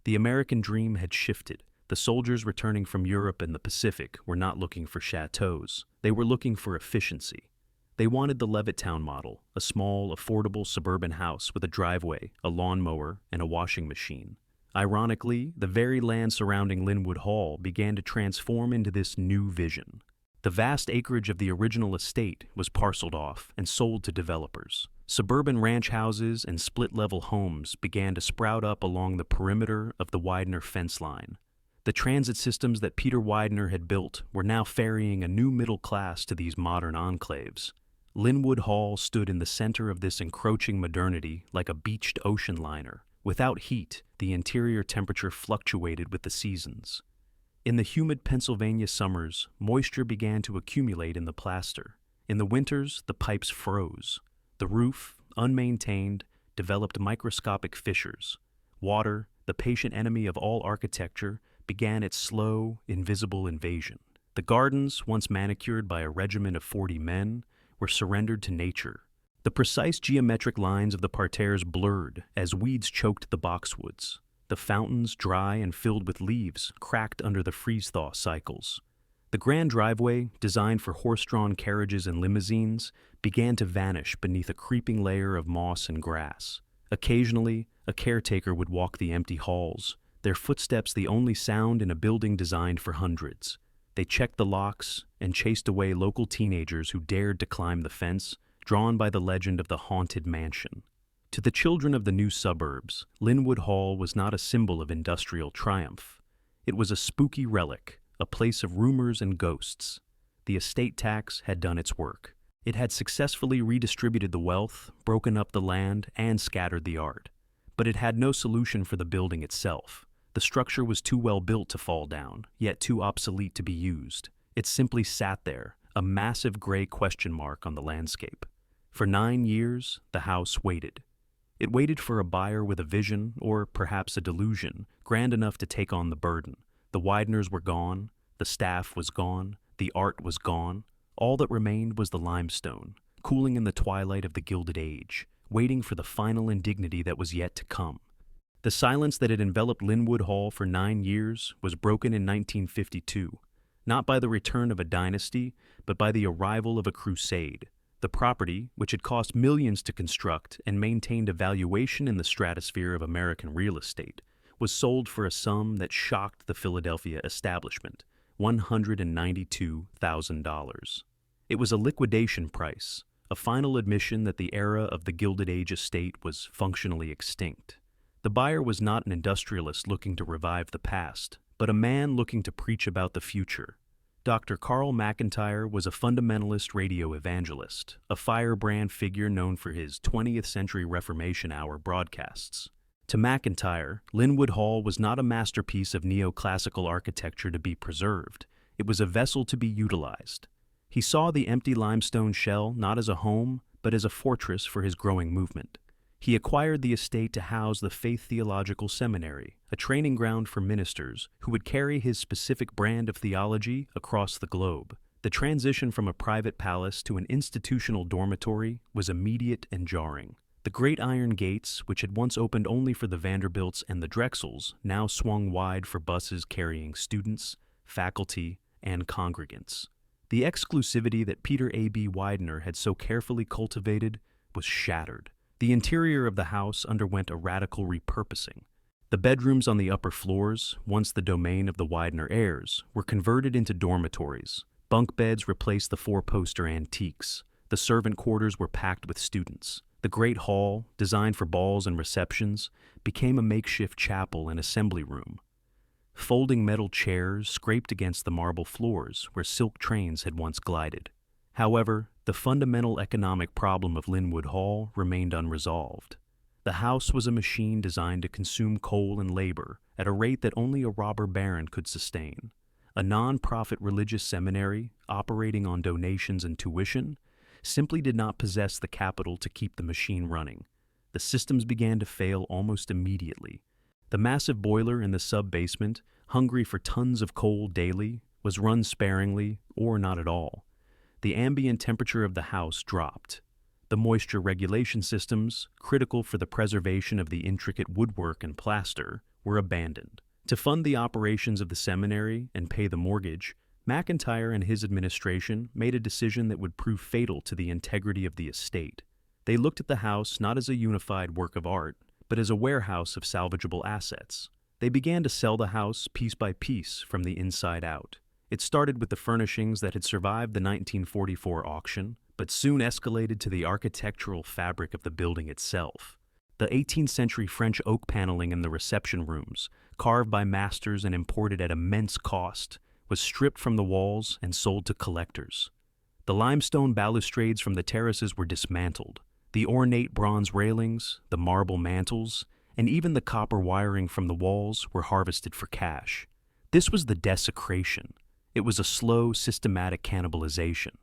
The American dream had shifted. The soldiers returning from Europe and the Pacific were not looking for chateaus. They were looking for efficiency. They wanted the Levittown model, a small, affordable suburban house with a driveway, a lawnmower, and a washing machine. Ironically, the very land surrounding Lynnewood Hall began to transform into this new vision. The vast acreage of the original estate was parceled off and sold to developers. Suburban ranch houses and split-level homes began to sprout up along the perimeter of the Widener fence line. The transit systems that Peter Widener had built were now ferrying a new middle class to these modern enclaves. Lynnewood Hall stood in the center of this encroaching modernity like a beached ocean liner. Without heat, the interior temperature fluctuated with the seasons. In the humid Pennsylvania summers, moisture began to accumulate in the plaster. In the winters, the pipes froze. The roof, unmaintained, developed microscopic fissures. Water, the patient enemy of all architecture, began its slow, invisible invasion. The gardens, once manicured by a regiment of 40 men, were surrendered to nature. The precise geometric lines of the parterres blurred as weeds choked the boxwoods. The fountains, dry and filled with leaves, cracked under the freeze-thaw cycles. The grand driveway, designed for horse-drawn carriages and limousines, began to vanish beneath a creeping layer of moss and grass. Occasionally, a caretaker would walk the empty halls, their footsteps the only sound in a building designed for hundreds. They checked the locks and chased away local teenagers who dared to climb the fence, drawn by the legend of the haunted mansion. To the children of the new suburbs, Lynnewood Hall was not a symbol of industrial triumph. It was a spooky relic, a place of rumors and ghosts. The estate tax had done its work. It had successfully redistributed the wealth, broken up the land, and scattered the art. But it had no solution for the building itself. The structure was too well built to fall down, yet too obsolete to be used. It simply sat there, a massive gray question mark on the landscape. For 9 years, the house waited. It waited for a buyer with a vision, or perhaps a delusion, grand enough to take on the burden. The Widners were gone, the staff was gone, the art was gone. All that remained was the limestone, cooling in the twilight of the Gilded Age, waiting for the final indignity that was yet to come. The silence that had enveloped Lynnewood Hall for 9 years was broken in 1952, not by the return of a dynasty, but by the arrival of a crusade. The property, which had cost millions to construct and maintained a valuation in the stratosphere of American real estate, was sold for a sum that shocked the Philadelphia establishment, $192,000. It was a liquidation price, a final admission that the era of the Gilded Age estate was functionally extinct. The buyer was not an industrialist looking to revive the past, but a man looking to preach about the future. Dr. Carl McIntyre was a fundamentalist radio evangelist, a firebrand figure known for his 20th Century Reformation Hour broadcasts. To McIntyre, Lynnewood Hall was not a masterpiece of neoclassical architecture to be preserved. It was a vessel to be utilized. He saw the empty limestone shell not as a home, but as a fortress for his growing movement. He acquired the estate to house the Faith Theological Seminary, a training ground for ministers who would carry his specific brand of theology across the globe. The transition from a private palace to an institutional dormitory was immediate and jarring. The great iron gates, which had once opened only for the Vanderbilts and the Drexels, now swung wide for buses carrying students, faculty, and congregants. The exclusivity that Peter A.B. Widener had so carefully cultivated was shattered. The interior of the house underwent a radical repurposing. The bedrooms on the upper floors, once the domain of the Widener heirs, were converted into dormitories. Bunk beds replaced the four-poster antiques. The servant quarters were packed with students. The great hall, designed for balls and receptions, became a makeshift chapel and assembly room. Folding metal chairs scraped against the marble floors where silk trains had once glided. However, the fundamental economic problem of Lynnewood Hall remained unresolved. The house was a machine designed to consume coal and labor at a rate that only a robber baron could sustain. A non-profit religious seminary, operating on donations and tuition, simply did not possess the capital to keep the machine running. The systems began to fail almost immediately. The massive boiler in the sub-basement, hungry for tons of coal daily, was run sparingly or not at all. The ambient temperature of the house dropped. The moisture regulation systems, critical for the preservation of the intricate woodwork and plaster, were abandoned. To fund the operations of the seminary and pay the mortgage, McIntyre and his administration made a decision that would prove fatal to the integrity of the estate. They looked at the house not as a unified work of art, but as a warehouse of salvageable assets. They began to sell the house piece by piece from the inside out. It started with the furnishings that had survived the 1944 auction, but soon escalated to the architectural fabric of the building itself. The 18th century French oak paneling in the reception rooms, carved by masters and imported at immense cost, was stripped from the walls and sold to collectors. The limestone balustrades from the terraces were dismantled. The ornate bronze railings, the marble mantels, and even the copper wiring from the walls were harvested for cash. This was the desecration. It was a slow, systematic cannibalization.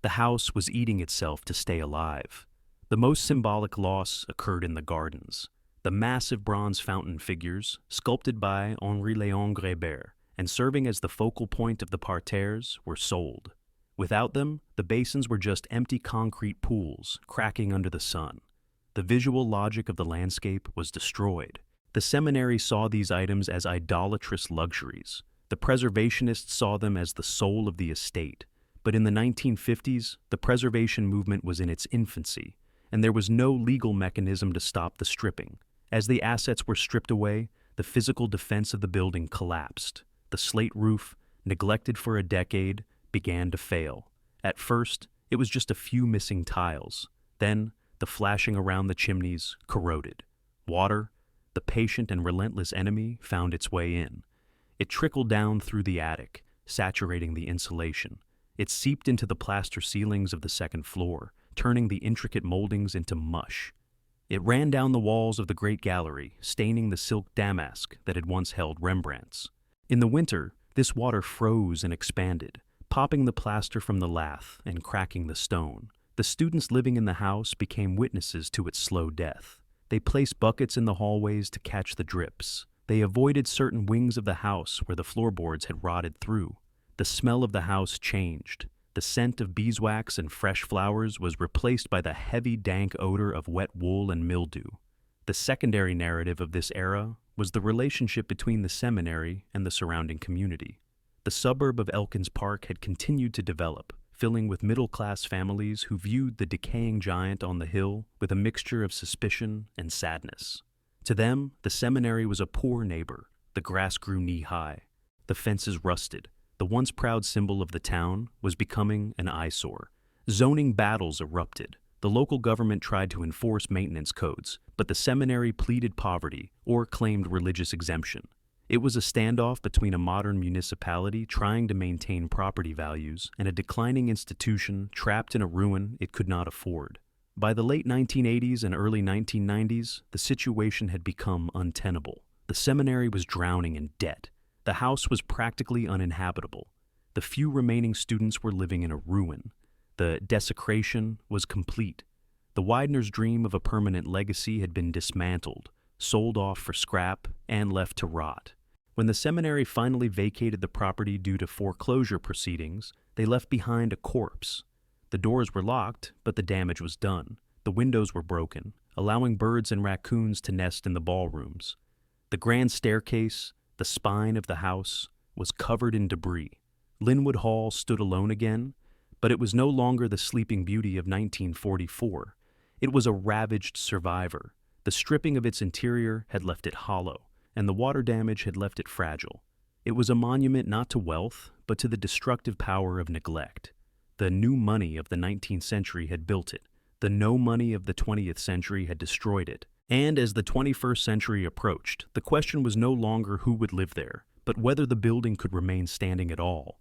The house was eating itself to stay alive. The most symbolic loss occurred in the gardens. The massive bronze fountain figures, sculpted by Henri-Léon Grébert and serving as the focal point of the parterres, were sold. Without them, the basins were just empty concrete pools, cracking under the sun. The visual logic of the landscape was destroyed. The seminary saw these items as idolatrous luxuries. The preservationists saw them as the soul of the estate. But in the 1950s, the preservation movement was in its infancy, and there was no legal mechanism to stop the stripping. As the assets were stripped away, the physical defense of the building collapsed. The slate roof, neglected for a decade, began to fail. At first, it was just a few missing tiles. Then, the flashing around the chimneys corroded. Water, the patient and relentless enemy, found its way in. It trickled down through the attic, saturating the insulation. It seeped into the plaster ceilings of the second floor, turning the intricate moldings into mush. It ran down the walls of the great gallery, staining the silk damask that had once held Rembrandts. In the winter, this water froze and expanded, popping the plaster from the lath and cracking the stone. The students living in the house became witnesses to its slow death. They placed buckets in the hallways to catch the drips. They avoided certain wings of the house where the floorboards had rotted through. The smell of the house changed. The scent of beeswax and fresh flowers was replaced by the heavy, dank odor of wet wool and mildew. The secondary narrative of this era was the relationship between the seminary and the surrounding community. The suburb of Elkins Park had continued to develop, filling with middle-class families who viewed the decaying giant on the hill with a mixture of suspicion and sadness. To them, the seminary was a poor neighbor. The grass grew knee-high. The fences rusted. The once proud symbol of the town was becoming an eyesore. Zoning battles erupted. The local government tried to enforce maintenance codes, but the seminary pleaded poverty or claimed religious exemption. It was a standoff between a modern municipality trying to maintain property values and a declining institution trapped in a ruin it could not afford. By the late 1980s and early 1990s, the situation had become untenable. The seminary was drowning in debt. The house was practically uninhabitable. The few remaining students were living in a ruin. The desecration was complete. The Widener's dream of a permanent legacy had been dismantled, sold off for scrap, and left to rot. When the seminary finally vacated the property due to foreclosure proceedings, they left behind a corpse. The doors were locked, but the damage was done. The windows were broken, allowing birds and raccoons to nest in the ballrooms. The grand staircase, the spine of the house, was covered in debris. Lynnewood Hall stood alone again, but it was no longer the sleeping beauty of 1944. It was a ravaged survivor. The stripping of its interior had left it hollow, and the water damage had left it fragile. It was a monument not to wealth, but to the destructive power of neglect. The new money of the 19th century had built it. The no money of the 20th century had destroyed it. And as the 21st century approached, the question was no longer who would live there, but whether the building could remain standing at all.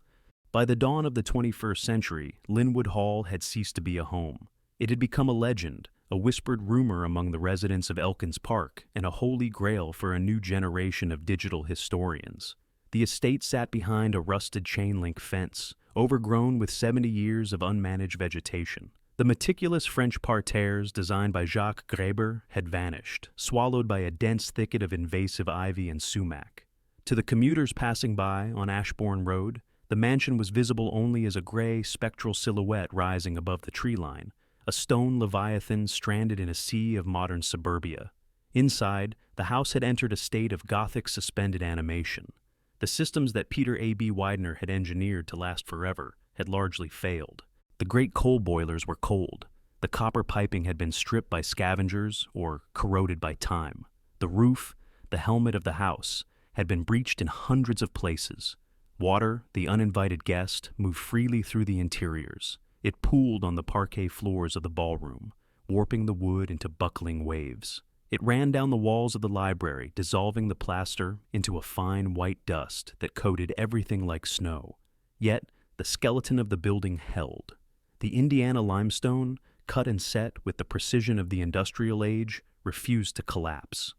By the dawn of the 21st century, Lynnewood Hall had ceased to be a home. It had become a legend, a whispered rumor among the residents of Elkins Park, and a holy grail for a new generation of digital historians. The estate sat behind a rusted chain-link fence, overgrown with 70 years of unmanaged vegetation. The meticulous French parterres designed by Jacques Greber had vanished, swallowed by a dense thicket of invasive ivy and sumac. To the commuters passing by on Ashbourne Road, the mansion was visible only as a gray, spectral silhouette rising above the tree line, a stone leviathan stranded in a sea of modern suburbia. Inside, the house had entered a state of Gothic suspended animation. The systems that Peter A.B. Widener had engineered to last forever had largely failed. The great coal boilers were cold. The copper piping had been stripped by scavengers or corroded by time. The roof, the helmet of the house, had been breached in hundreds of places. Water, the uninvited guest, moved freely through the interiors. It pooled on the parquet floors of the ballroom, warping the wood into buckling waves. It ran down the walls of the library, dissolving the plaster into a fine white dust that coated everything like snow. Yet, the skeleton of the building held. The Indiana limestone, cut and set with the precision of the industrial age, refused to collapse.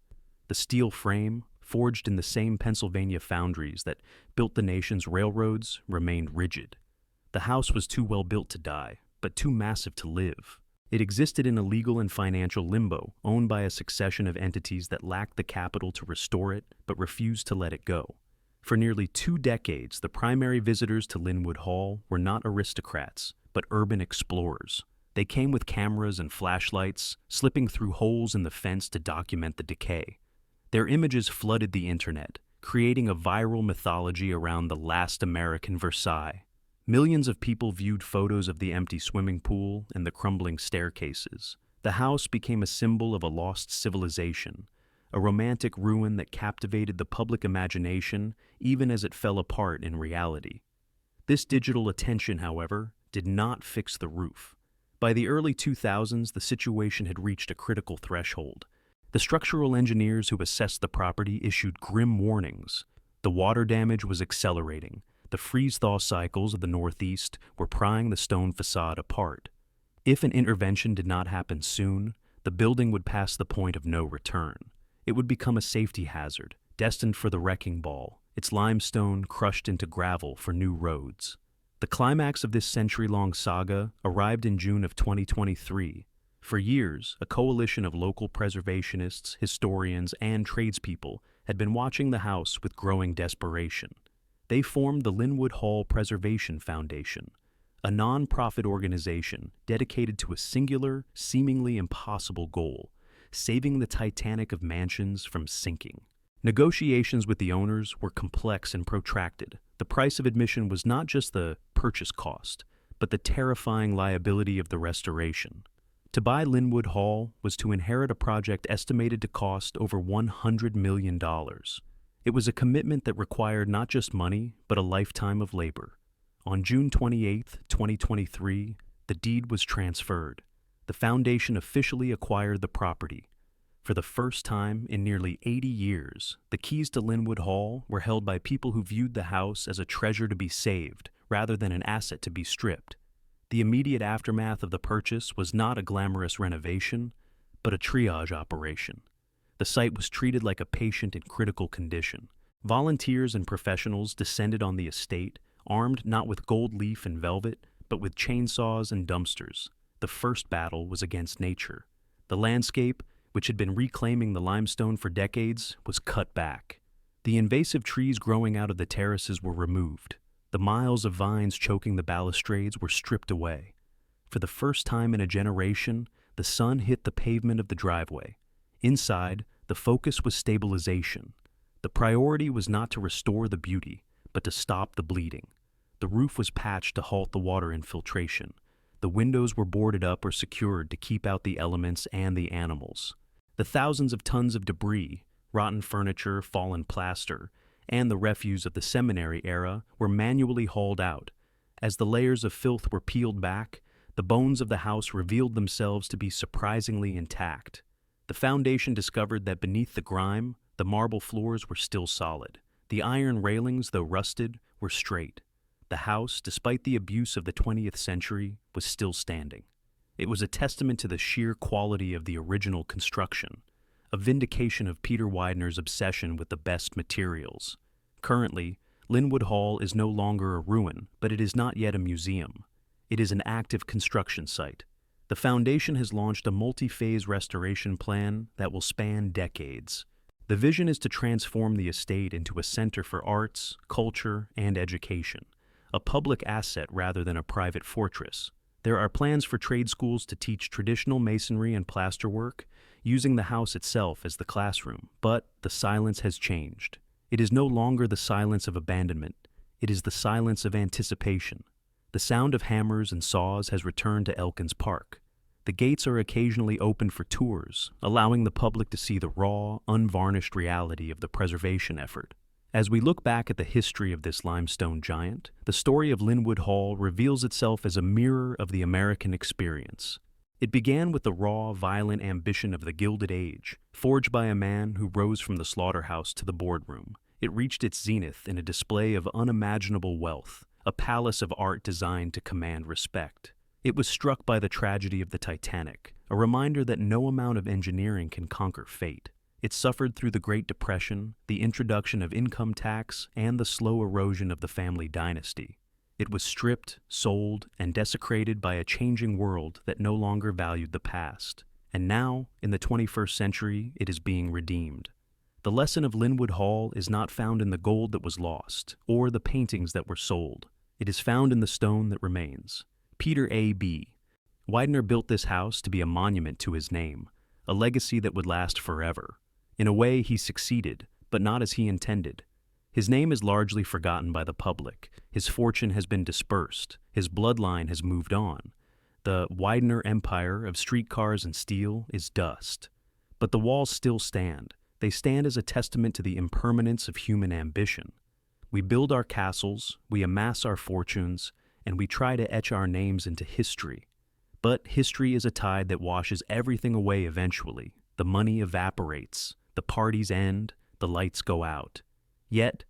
The steel frame, forged in the same Pennsylvania foundries that built the nation's railroads, remained rigid. The house was too well built to die, but too massive to live. It existed in a legal and financial limbo, owned by a succession of entities that lacked the capital to restore it, but refused to let it go. For nearly 2 decades, the primary visitors to Lynnewood Hall were not aristocrats, but urban explorers. They came with cameras and flashlights, slipping through holes in the fence to document the decay. Their images flooded the internet, creating a viral mythology around the last American Versailles. Millions of people viewed photos of the empty swimming pool and the crumbling staircases. The house became a symbol of a lost civilization, a romantic ruin that captivated the public imagination even as it fell apart in reality. This digital attention, however, did not fix the roof. By the early 2000s, the situation had reached a critical threshold. The structural engineers who assessed the property issued grim warnings. The water damage was accelerating. The freeze-thaw cycles of the Northeast were prying the stone facade apart. If an intervention did not happen soon, the building would pass the point of no return. It would become a safety hazard, destined for the wrecking ball, its limestone crushed into gravel for new roads. The climax of this century-long saga arrived in June of 2023. For years, a coalition of local preservationists, historians, and tradespeople had been watching the house with growing desperation. They formed the Lynnewood Hall Preservation Foundation, a non-profit organization dedicated to a singular, seemingly impossible goal: saving the Titanic of mansions from sinking. Negotiations with the owners were complex and protracted. The price of admission was not just the purchase cost, but the terrifying liability of the restoration. To buy Lynnewood Hall was to inherit a project estimated to cost over $100 million. It was a commitment that required not just money, but a lifetime of labor. On June 28, 2023, the deed was transferred. The foundation officially acquired the property. For the first time in nearly 80 years, the keys to Lynnewood Hall were held by people who viewed the house as a treasure to be saved, rather than an asset to be stripped. The immediate aftermath of the purchase was not a glamorous renovation, but a triage operation. The site was treated like a patient in critical condition. Volunteers and professionals descended on the estate, armed not with gold leaf and velvet, but with chainsaws and dumpsters. The first battle was against nature. The landscape, which had been reclaiming the limestone for decades, was cut back. The invasive trees growing out of the terraces were removed. The miles of vines choking the balustrades were stripped away. For the first time in a generation, the sun hit the pavement of the driveway. Inside, the focus was stabilization. The priority was not to restore the beauty, but to stop the bleeding. The roof was patched to halt the water infiltration. The windows were boarded up or secured to keep out the elements and the animals. The thousands of tons of debris, rotten furniture, fallen plaster, and the refuse of the seminary era were manually hauled out. As the layers of filth were peeled back, the bones of the house revealed themselves to be surprisingly intact. The foundation discovered that beneath the grime, the marble floors were still solid. The iron railings, though rusted, were straight. The house, despite the abuse of the 20th century, was still standing. It was a testament to the sheer quality of the original construction, a vindication of Peter Widener's obsession with the best materials. Currently, Lynnewood Hall is no longer a ruin, but it is not yet a museum. It is an active construction site. The foundation has launched a multi-phase restoration plan that will span decades. The vision is to transform the estate into a center for arts, culture, and education, a public asset rather than a private fortress. There are plans for trade schools to teach traditional masonry and plasterwork, using the house itself as the classroom, but the silence has changed. It is no longer the silence of abandonment. It is the silence of anticipation. The sound of hammers and saws has returned to Elkins Park. The gates are occasionally opened for tours, allowing the public to see the raw, unvarnished reality of the preservation effort. As we look back at the history of this limestone giant, the story of Lynnewood Hall reveals itself as a mirror of the American experience. It began with the raw, violent ambition of the Gilded Age, forged by a man who rose from the slaughterhouse to the boardroom. It reached its zenith in a display of unimaginable wealth, a palace of art designed to command respect. It was struck by the tragedy of the Titanic, a reminder that no amount of engineering can conquer fate. It suffered through the Great Depression, the introduction of income tax, and the slow erosion of the family dynasty. It was stripped, sold, and desecrated by a changing world that no longer valued the past. And now, in the 21st century, it is being redeemed. The lesson of Lynnewood Hall is not found in the gold that was lost, or the paintings that were sold. It is found in the stone that remains. Peter A.B. Widener built this house to be a monument to his name, a legacy that would last forever. In a way, he succeeded, but not as he intended. His name is largely forgotten by the public. His fortune has been dispersed. His bloodline has moved on. The Widener empire of streetcars and steel is dust. But the walls still stand. They stand as a testament to the impermanence of human ambition. We build our castles, we amass our fortunes, and we try to etch our names into history. But history is a tide that washes everything away eventually. The money evaporates, the parties end, the lights go out. Yet,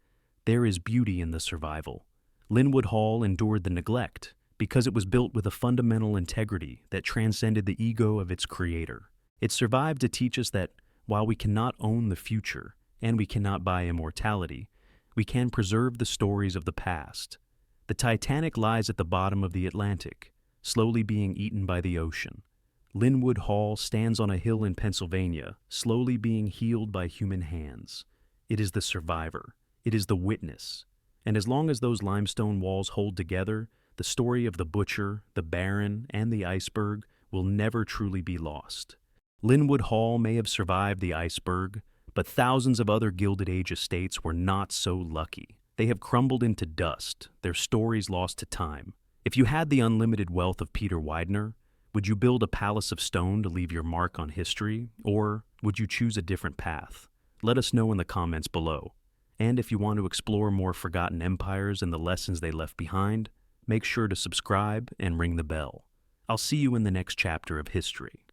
there is beauty in the survival. Lynnewood Hall endured the neglect because it was built with a fundamental integrity that transcended the ego of its creator. It survived to teach us that while we cannot own the future and we cannot buy immortality, we can preserve the stories of the past. The Titanic lies at the bottom of the Atlantic, slowly being eaten by the ocean. Lynnewood Hall stands on a hill in Pennsylvania, slowly being healed by human hands. It is the survivor. It is the witness. And as long as those limestone walls hold together, the story of the butcher, the baron, and the iceberg will never truly be lost. Lynnewood Hall may have survived the iceberg, but thousands of other Gilded Age estates were not so lucky. They have crumbled into dust, their stories lost to time. If you had the unlimited wealth of Peter Widener, would you build a palace of stone to leave your mark on history, or would you choose a different path? Let us know in the comments below. And if you want to explore more forgotten empires and the lessons they left behind, make sure to subscribe and ring the bell. I'll see you in the next chapter of history.